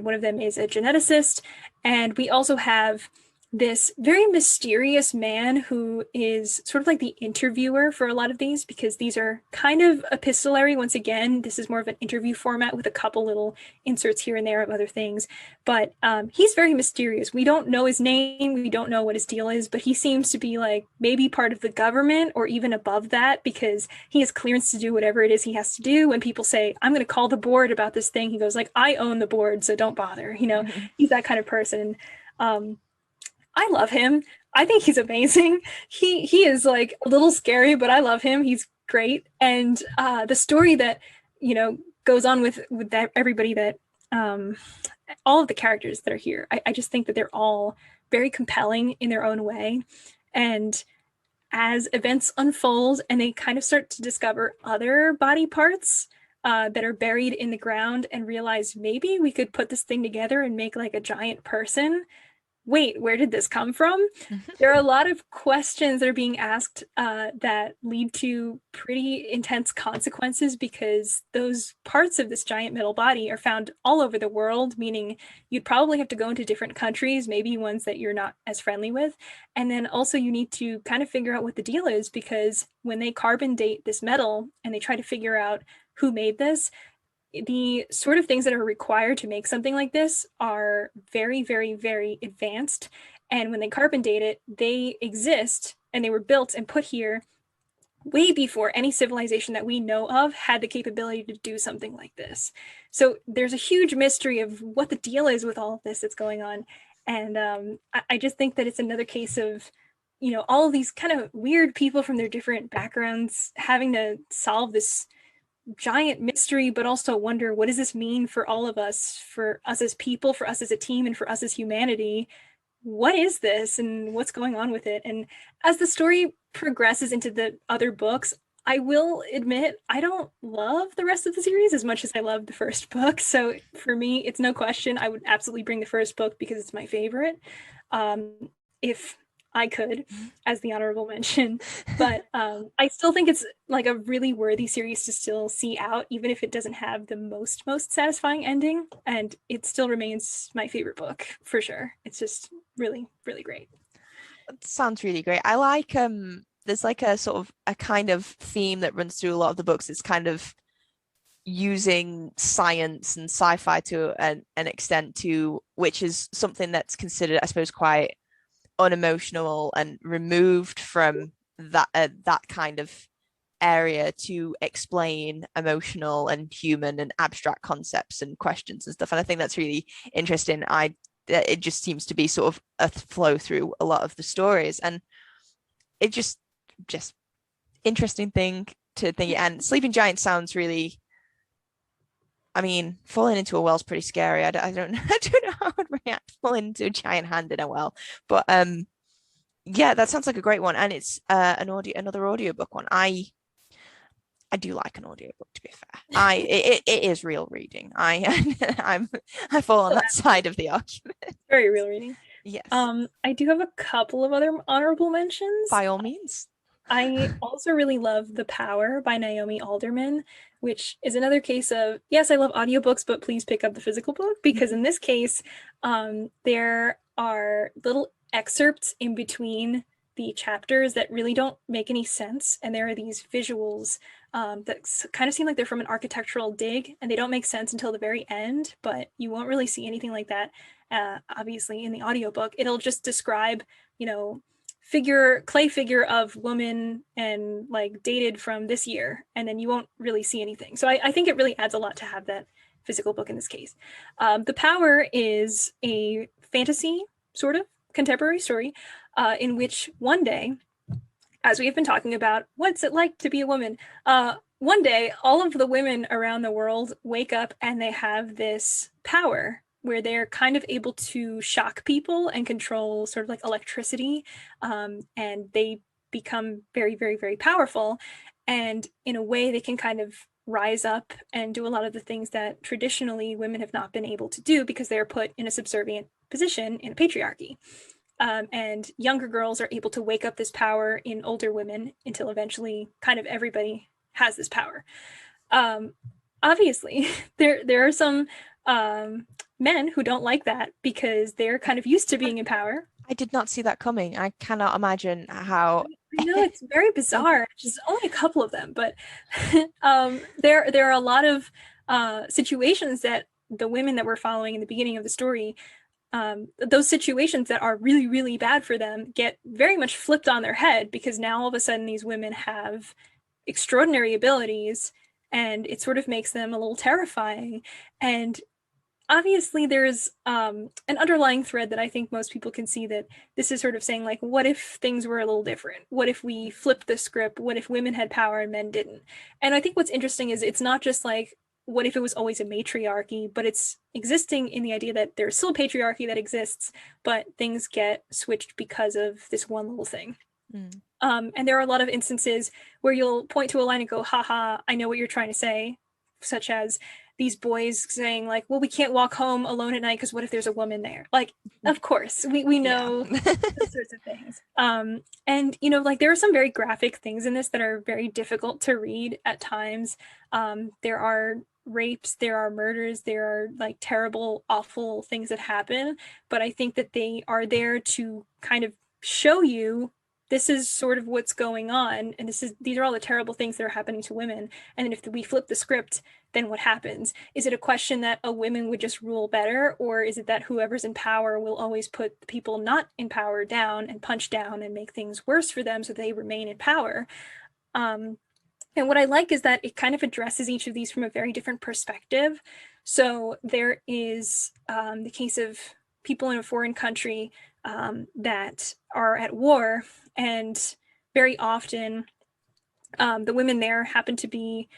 B: one of them is a geneticist. And we also have this very mysterious man who is sort of like the interviewer for a lot of these, because these are kind of epistolary. Once again, this is more of an interview format with a couple little inserts here and there of other things. But he's very mysterious. We don't know his name. We don't know what his deal is, but he seems to be like maybe part of the government or even above that, because he has clearance to do whatever it is he has to do. When people say, I'm going to call the board about this thing, he goes like, I own the board, so don't bother. He's that kind of person. I love him. I think he's amazing. He is like a little scary, but I love him. He's great. And the story that goes on with that everybody that all of the characters that are here, I just think that they're all very compelling in their own way. And as events unfold and they kind of start to discover other body parts that are buried in the ground and realize maybe we could put this thing together and make like a giant person. Wait, where did this come from? There are a lot of questions that are being asked that lead to pretty intense consequences, because those parts of this giant metal body are found all over the world, meaning you'd probably have to go into different countries, maybe ones that you're not as friendly with. And then also you need to kind of figure out what the deal is, because when they carbon date this metal and they try to figure out who made this, the sort of things that are required to make something like this are very, very, very advanced. And when they carbon date it, they exist and they were built and put here way before any civilization that we know of had the capability to do something like this. So there's a huge mystery of what the deal is with all of this that's going on. And I just think that it's another case of, you know, all of these kind of weird people from their different backgrounds having to solve this giant mystery, but also wonder, what does this mean for all of us, for us as people, for us as a team, and for us as humanity? What is this and what's going on with it? And as the story progresses into the other books, I will admit I don't love the rest of the series as much as I love the first book. So for me, it's no question. I would absolutely bring the first book because it's my favorite. If I could, as the honorable mention. But I still think it's like a really worthy series to still see out, even if it doesn't have the most satisfying ending. And it still remains my favorite book for sure. It's just really, really great.
A: That sounds really great. I like there's like a sort of a kind of theme that runs through a lot of the books. It's kind of using science and sci-fi to an extent to which is something that's considered, I suppose, quite unemotional and removed from that kind of area to explain emotional and human and abstract concepts and questions and stuff. And I think that's really interesting. It just seems to be sort of a flow through a lot of the stories, and it just interesting thing to think. And Sleeping Giant sounds really, I mean, falling into a well is pretty scary. I don't know. I don't know how I would react falling into a giant hand in a well. But yeah, that sounds like a great one. And it's another audiobook one. I do like an audiobook, to be fair. It is real reading. I fall on that side of the argument.
B: Very real reading.
A: Yes.
B: I do have a couple of other honorable mentions.
A: By all means.
B: I also really love The Power by Naomi Alderman, which is another case of, yes, I love audiobooks, but please pick up the physical book, because in this case, there are little excerpts in between the chapters that really don't make any sense. And there are these visuals that kind of seem like they're from an architectural dig, and they don't make sense until the very end, but you won't really see anything like that, obviously, in the audiobook. It'll just describe, you know, clay figure of woman and like dated from this year, and then you won't really see anything. So I think it really adds a lot to have that physical book in this case. The Power is a fantasy sort of contemporary story in which one day, as we have been talking about, what's it like to be a woman? One day, all of the women around the world wake up and they have this power where they're kind of able to shock people and control sort of like electricity. And they become very, very, very powerful. And in a way, they can kind of rise up and do a lot of the things that traditionally women have not been able to do because they're put in a subservient position in a patriarchy. And younger girls are able to wake up this power in older women until eventually kind of everybody has this power. Obviously, there are some men who don't like that because they're kind of used to being in power.
A: I did not see that coming. I cannot imagine how.
B: I know, it's very bizarre. Just only a couple of them, but there are a lot of situations that the women that we're following in the beginning of the story, those situations that are really, really bad for them get very much flipped on their head, because now all of a sudden these women have extraordinary abilities, and it sort of makes them a little terrifying. And obviously there's an underlying thread that I think most people can see, that this is sort of saying, like, what if things were a little different? What if we flipped the script? What if women had power and men didn't? And I think what's interesting is it's not just like, what if it was always a matriarchy, but it's existing in the idea that there's still a patriarchy that exists, but things get switched because of this one little thing. And there are a lot of instances where you'll point to a line and go, haha, I know what you're trying to say, such as these boys saying, like, well, we can't walk home alone at night because what if there's a woman there? Like, of course, we know those sorts of things. And, you know, like, there are some very graphic things in this that are very difficult to read at times. There are rapes, there are murders, there are like terrible, awful things that happen. But I think that they are there to kind of show you this is sort of what's going on, and these are all the terrible things that are happening to women. And then if we flip the script, then what happens? Is it a question that a women would just rule better, or is it that whoever's in power will always put the people not in power down and punch down and make things worse for them so they remain in power? And what I like is that it kind of addresses each of these from a very different perspective. So there is the case of people in a foreign country that are at war, and very often the women there happen to be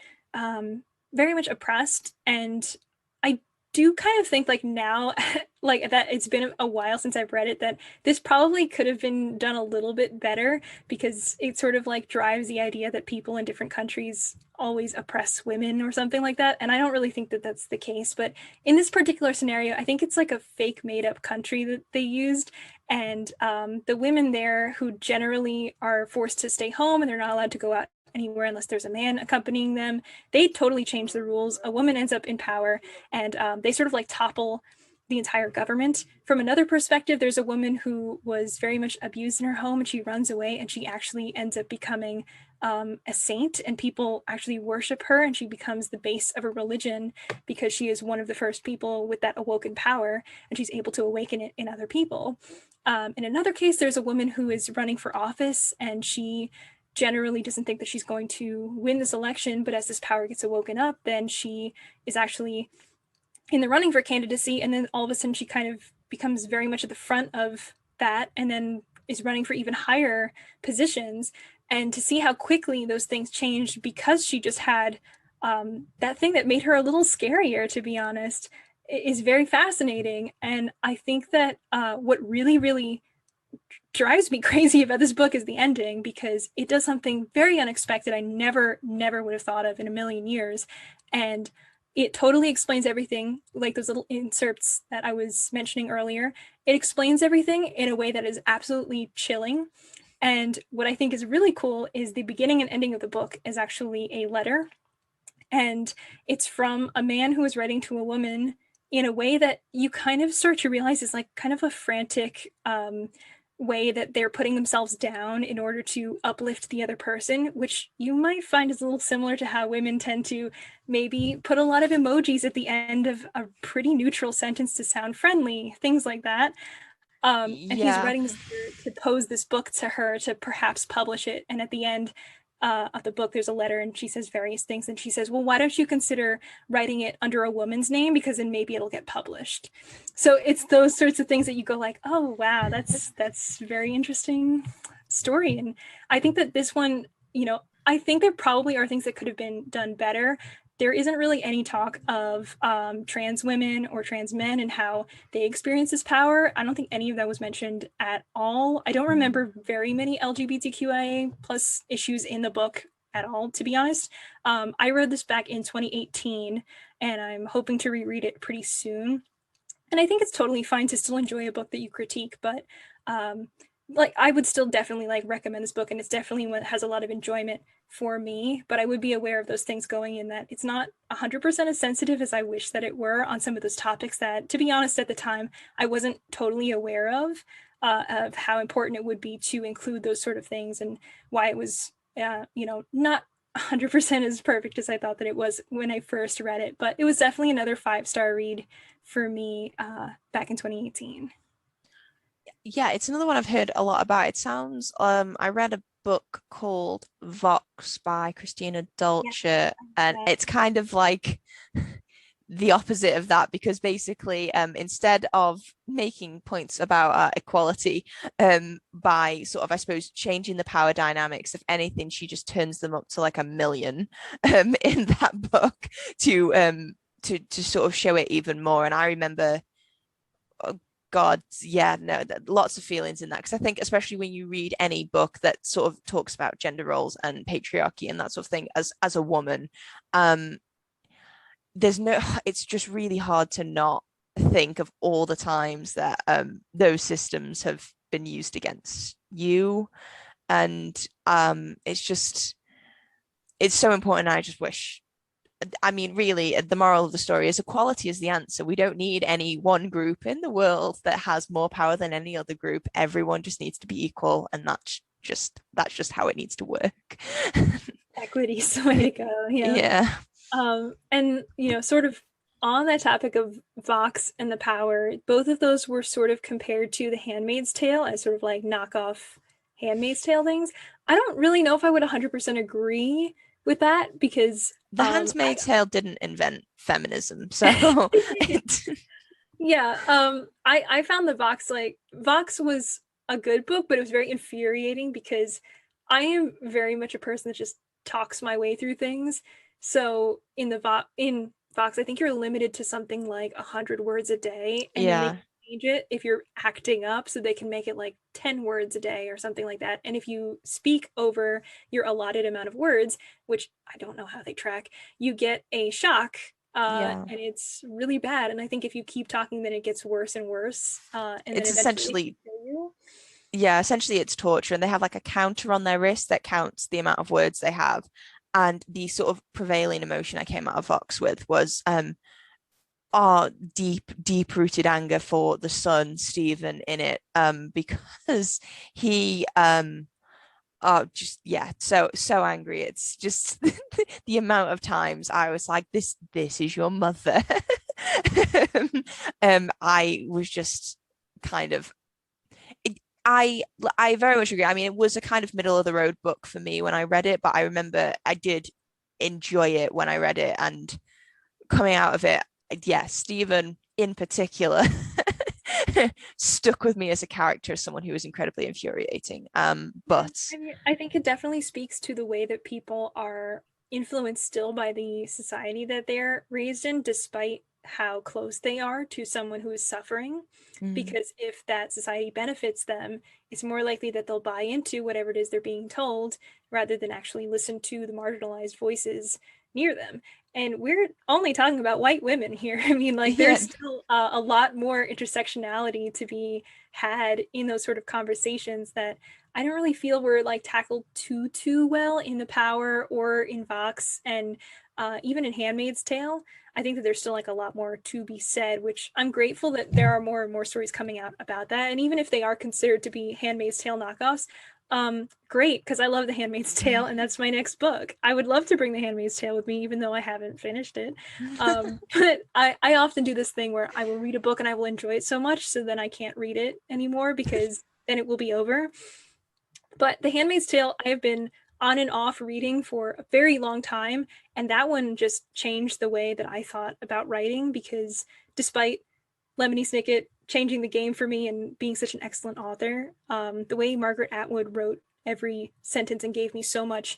B: very much oppressed. And I do kind of think like now, like that it's been a while since I've read it, that this probably could have been done a little bit better, because it sort of like drives the idea that people in different countries always oppress women or something like that. And I don't really think that that's the case. But in this particular scenario, I think it's like a fake made up country that they used. And the women there, who generally are forced to stay home and they're not allowed to go out anywhere unless there's a man accompanying them, they totally change the rules. A woman ends up in power, and they sort of like topple the entire government. From another perspective, there's a woman who was very much abused in her home, and she runs away, and she actually ends up becoming a saint, and people actually worship her, and she becomes the base of a religion because she is one of the first people with that awoken power, and she's able to awaken it in other people. In another case, there's a woman who is running for office, and she generally doesn't think that she's going to win this election, but as this power gets awoken up, then she is actually in the running for candidacy, and then all of a sudden she kind of becomes very much at the front of that, and then is running for even higher positions. And to see how quickly those things changed because she just had that thing that made her a little scarier, to be honest, is very fascinating. And I think that what really, really drives me crazy about this book is the ending, because it does something very unexpected I never would have thought of in a million years. And it totally explains everything, like those little inserts that I was mentioning earlier. It explains everything in a way that is absolutely chilling. And what I think is really cool is the beginning and ending of the book is actually a letter. And it's from a man who is writing to a woman in a way that you kind of start to realize is like kind of a frantic way that they're putting themselves down in order to uplift the other person, which you might find is a little similar to how women tend to maybe put a lot of emojis at the end of a pretty neutral sentence to sound friendly, things like that. And he's writing this to pose this book to her to perhaps publish it. And at the end of the book, there's a letter, and she says various things. And she says, well, why don't you consider writing it under a woman's name, because then maybe it'll get published. So it's those sorts of things that you go like, oh, wow, that's very interesting story. And I think that this one, you know, I think there probably are things that could have been done better. There isn't really any talk of trans women or trans men and how they experience this power. I don't think any of that was mentioned at all. I don't remember very many LGBTQIA plus issues in the book at all, to be honest. I read this back in 2018, and I'm hoping to reread it pretty soon. And I think it's totally fine to still enjoy a book that you critique, but like I would still definitely like recommend this book, and it's definitely one that has a lot of enjoyment for me. But I would be aware of those things going in, that it's not 100% as sensitive as I wish that it were on some of those topics that, to be honest, at the time I wasn't totally aware of how important it would be to include those sort of things, and why it was you know, not 100% as perfect as I thought that it was when I first read it. But it was definitely another 5-star read for me back in 2018.
A: Yeah, it's another one I've heard a lot about. It sounds I read a book called Vox by Christina Dolce, and it's kind of like the opposite of that, because basically instead of making points about equality by sort of, I suppose, changing the power dynamics, if anything, she just turns them up to like 1,000,000 in that book to sort of show it even more. And I remember, oh God, yeah, no, lots of feelings in that, because I think especially when you read any book that sort of talks about gender roles and patriarchy and that sort of thing as a woman, there's no, it's just really hard to not think of all the times that those systems have been used against you. And it's so important. I just wish, I mean, really, the moral of the story is equality is the answer. We don't need any one group in the world that has more power than any other group. Everyone just needs to be equal, and that's that's just how it needs to work.
B: Equity's the way to go. Yeah.
A: Yeah.
B: And sort of on that topic of Vox and the Power, both of those were sort of compared to The Handmaid's Tale as sort of like knockoff Handmaid's Tale things. I don't really know if I would 100% agree with that because
A: The Handmaid's Tale didn't invent feminism, so
B: yeah, I found the Vox was a good book, but it was very infuriating because I am very much a person that just talks my way through things. So in Vox, I think you're limited to something like 100 words a day, and then they
A: yeah.
B: can change it if you're acting up, so they can make it like 10 words a day or something like that. And if you speak over your allotted amount of words, which I don't know how they track, you get a shock.
A: Yeah.
B: And it's really bad. And I think if you keep talking, then it gets worse and worse. And then
A: It's
B: eventually
A: essentially,
B: kill you.
A: yeah, essentially it's torture, and they have like a counter on their wrist that counts the amount of words they have. And the sort of prevailing emotion I came out of Vox with was our deep rooted anger for the son Stephen in it, because he oh just yeah, so angry. It's just the amount of times I was like, this is your mother. I was just kind of I very much agree. I mean, it was a kind of middle of the road book for me when I read it, but I remember I did enjoy it when I read it, and coming out of it, yeah, Stephen in particular stuck with me as a character, as someone who was incredibly infuriating. But
B: I mean, I think it definitely speaks to the way that people are influenced still by the society that they're raised in, despite how close they are to someone who is suffering.
A: mm,
B: Because if that society benefits them, it's more likely that they'll buy into whatever it is they're being told rather than actually listen to the marginalized voices near them. And we're only talking about white women here. I mean, like,
A: yeah,
B: there's still a lot more intersectionality to be had in those sort of conversations that I don't really feel were like tackled too well in The Power or in Vox, and even in Handmaid's Tale. I think that there's still like a lot more to be said, which I'm grateful that there are more and more stories coming out about that. And even if they are considered to be Handmaid's Tale knockoffs, great, because I love The Handmaid's Tale, and that's my next book. I would love to bring The Handmaid's Tale with me, even though I haven't finished it. But I often do this thing where I will read a book and I will enjoy it so much, so then I can't read it anymore because then it will be over. But The Handmaid's Tale, I have been on and off reading for a very long time, and that one just changed the way that I thought about writing because despite Lemony Snicket changing the game for me and being such an excellent author, the way Margaret Atwood wrote every sentence and gave me so much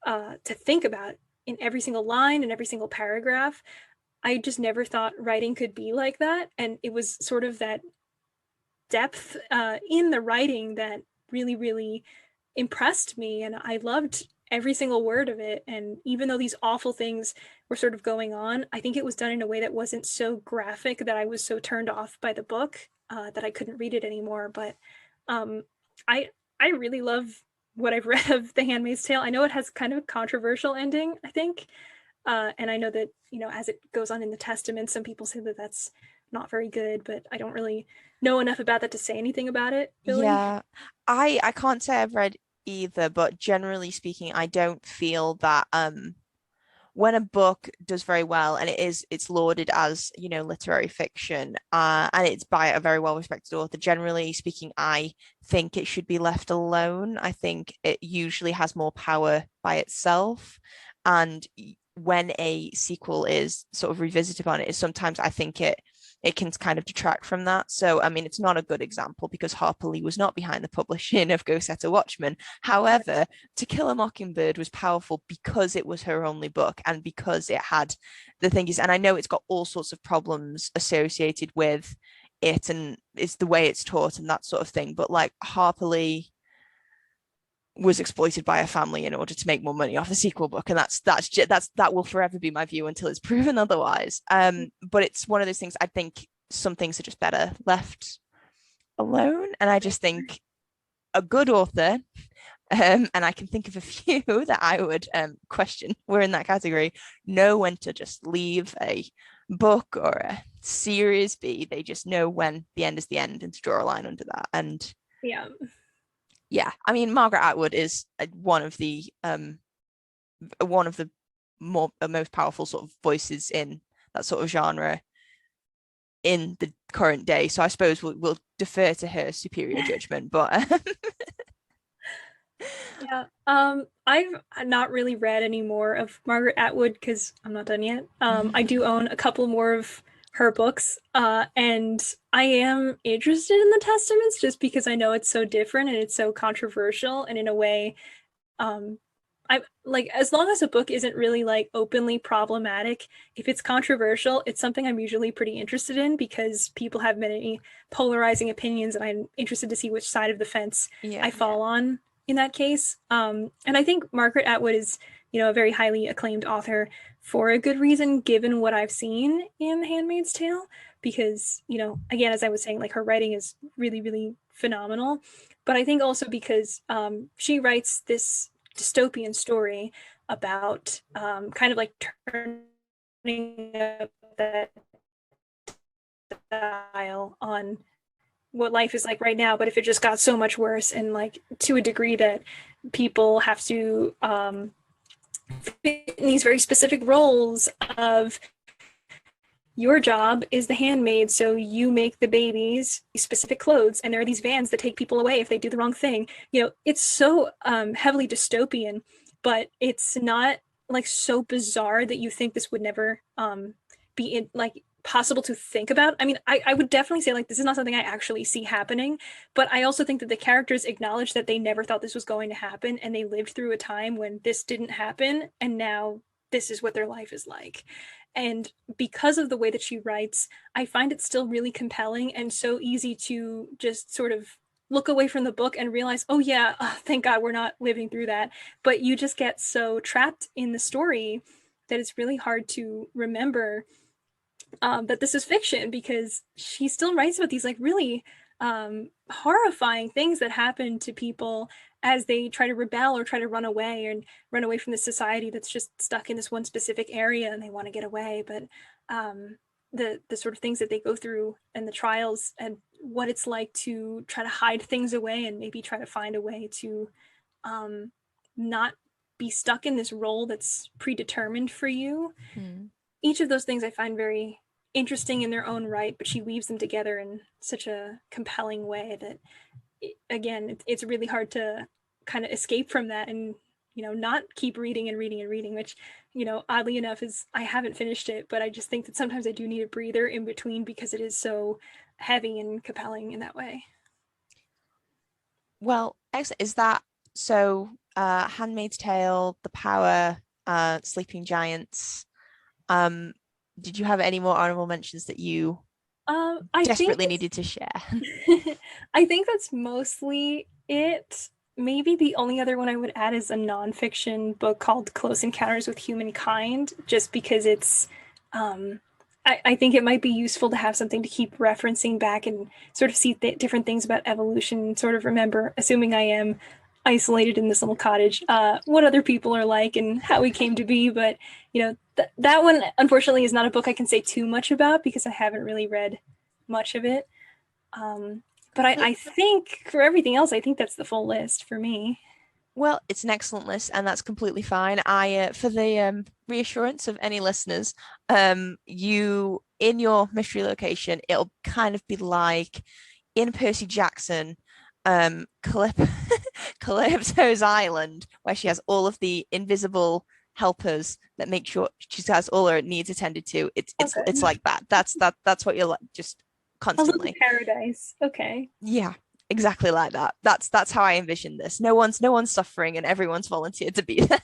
B: to think about in every single line and every single paragraph, I just never thought writing could be like that. And it was sort of that depth in the writing that really impressed me, and I loved every single word of it. And even though these awful things were sort of going on, I think it was done in a way that wasn't so graphic that I was so turned off by the book that I couldn't read it anymore. But um, I I really love what I've read of The Handmaid's Tale. I know it has kind of a controversial ending, I think, and I know that as it goes on in the Testament, some people say that that's not very good, but I don't really know enough about that to say anything about it, really.
A: yeah. I can't say I've read either, but generally speaking, I don't feel that when a book does very well and it's lauded as literary fiction, and it's by a very well respected author, generally speaking, I think it should be left alone. I think it usually has more power by itself, and when a sequel is sort of revisited on it, sometimes I think it can kind of detract from that. So, I mean, it's not a good example because Harper Lee was not behind the publishing of Go Set a Watchman. However, To Kill a Mockingbird was powerful because it was her only book and because it had the things. And I know it's got all sorts of problems associated with it, and it's the way it's taught and that sort of thing. But like Harper Lee was exploited by a family in order to make more money off the sequel book, and that will forever be my view until it's proven otherwise. But it's one of those things. I think some things are just better left alone, and I just think a good author, and I can think of a few that I would question were in that category, know when to just leave a book or a series be. They just know when the end is the end and to draw a line under that. And
B: Yeah.
A: Yeah, I mean, Margaret Atwood is one of the most powerful sort of voices in that sort of genre in the current day. So I suppose we'll defer to her superior judgment. But
B: Yeah. I've not really read any more of Margaret Atwood because I'm not done yet. I do own a couple more of her books, and I am interested in the Testaments just because I know it's so different and it's so controversial, and in a way, I like, as long as a book isn't really like openly problematic, if it's controversial, it's something I'm usually pretty interested in because people have many polarizing opinions, and I'm interested to see which side of the fence
A: yeah,
B: I fall on in that case. And I think Margaret Atwood is, a very highly acclaimed author for a good reason, given what I've seen in The Handmaid's Tale, because, again, as I was saying, like her writing is really, really phenomenal. But I think also because she writes this dystopian story about kind of like turning up that dial on what life is like right now, but if it just got so much worse, and like to a degree that people have to fit in these very specific roles of, your job is the handmaid, so you make the babies specific clothes, and there are these vans that take people away if they do the wrong thing. It's so heavily dystopian, but it's not like so bizarre that you think this would never be like possible to think about. I mean, I would definitely say like this is not something I actually see happening, but I also think that the characters acknowledge that they never thought this was going to happen, and they lived through a time when this didn't happen, and now this is what their life is like. And because of the way that she writes, I find it still really compelling and so easy to just sort of look away from the book and realize, oh yeah, thank God we're not living through that. But you just get so trapped in the story that it's really hard to remember that this is fiction, because she still writes about these like really horrifying things that happen to people as they try to rebel or try to run away, and run away from the society that's just stuck in this one specific area and they want to get away. But the sort of things that they go through, and the trials, and what it's like to try to hide things away and maybe try to find a way to not be stuck in this role that's predetermined for you. Each of those things I find very interesting in their own right, but she weaves them together in such a compelling way that, again, it's really hard to kind of escape from that and, not keep reading and reading and reading, which, oddly enough is, I haven't finished it, but I just think that sometimes I do need a breather in between because it is so heavy and compelling in that way.
A: Well, excellent. Is that so? Handmaid's Tale, The Power, Sleeping Giants. Um, did you have any more honorable mentions that you
B: I think
A: desperately needed to share?
B: I think that's mostly it. Maybe the only other one I would add is a nonfiction book called Close Encounters with Humankind, just because it's, I think it might be useful to have something to keep referencing back and sort of see different things about evolution, and sort of remember, assuming I am isolated in this little cottage, what other people are like and how we came to be. But, that one, unfortunately, is not a book I can say too much about because I haven't really read much of it. But I think for everything else, I think that's the full list for me.
A: Well, it's an excellent list, and that's completely fine. For the reassurance of any listeners, you in your mystery location, it'll kind of be like in Percy Jackson, Calypso's Island, where she has all of the invisible helpers that make sure she has all her needs attended to. It's
B: Okay.
A: like that. That's what you're like, just
B: A little
A: constantly.
B: paradise. Okay.
A: Yeah, exactly like that. That's how I envision this. No one's suffering and everyone's volunteered to be there.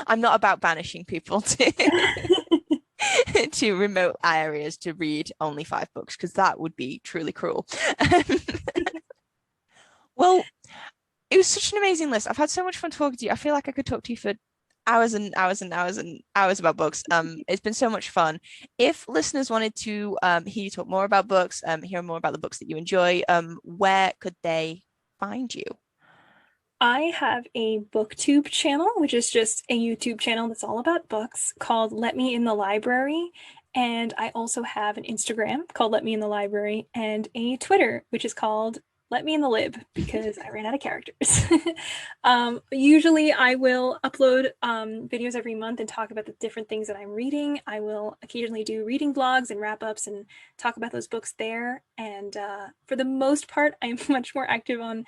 A: I'm not about banishing people to to remote areas to read only 5 books because that would be truly cruel. Well, it was such an amazing list. I've had so much fun talking to you. I feel like I could talk to you for hours and hours and hours and hours about books. It's been so much fun. If listeners wanted to hear you talk more about books, hear more about the books that you enjoy, where could they find you?
B: I have a booktube channel, which is just a YouTube channel that's all about books, called Let Me in the Library. And I also have an Instagram called Let Me in the Library, and a Twitter, which is called let me in the lib because I ran out of characters. Usually I will upload videos every month and talk about the different things that I'm reading. I will occasionally do reading vlogs and wrap-ups and talk about those books there. And for the most part, I'm much more active on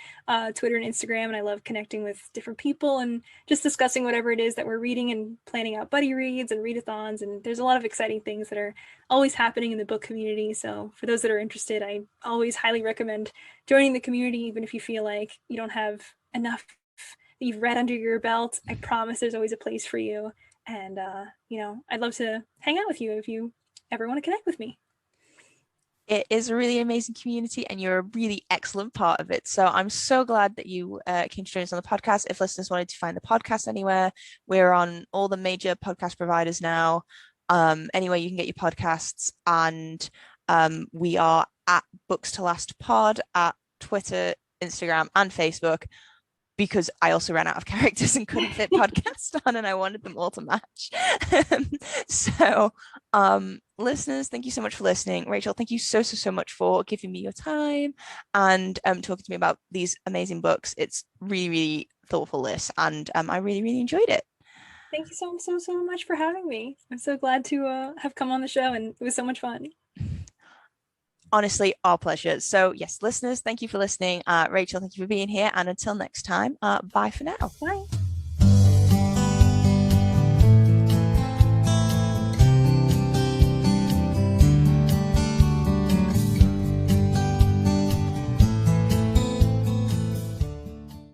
B: Twitter and Instagram, and I love connecting with different people and just discussing whatever it is that we're reading and planning out buddy reads and readathons. And there's a lot of exciting things that are always happening in the book community. So for those that are interested, I always highly recommend joining the community, even if you feel like you don't have enough that you've read under your belt. I promise there's always a place for you. And, I'd love to hang out with you if you ever want to connect with me.
A: It is a really amazing community and you're a really excellent part of it. So I'm so glad that you came to join us on the podcast. If listeners wanted to find the podcast anywhere, we're on all the major podcast providers now. Anywhere you can get your podcasts, and we are at Books to Last Pod at Twitter, Instagram, and Facebook, because I also ran out of characters and couldn't fit podcasts on, and I wanted them all to match. So listeners, thank you so much for listening. Rachel, thank you so much for giving me your time and talking to me about these amazing books. It's really, really thoughtful list, and I really enjoyed it.
B: Thank you so much for having me. I'm so glad to have come on the show, and it was so much fun.
A: Honestly, our pleasure. So yes, listeners, thank you for listening. Rachel, thank you for being here. And until next time, bye for now.
B: Bye.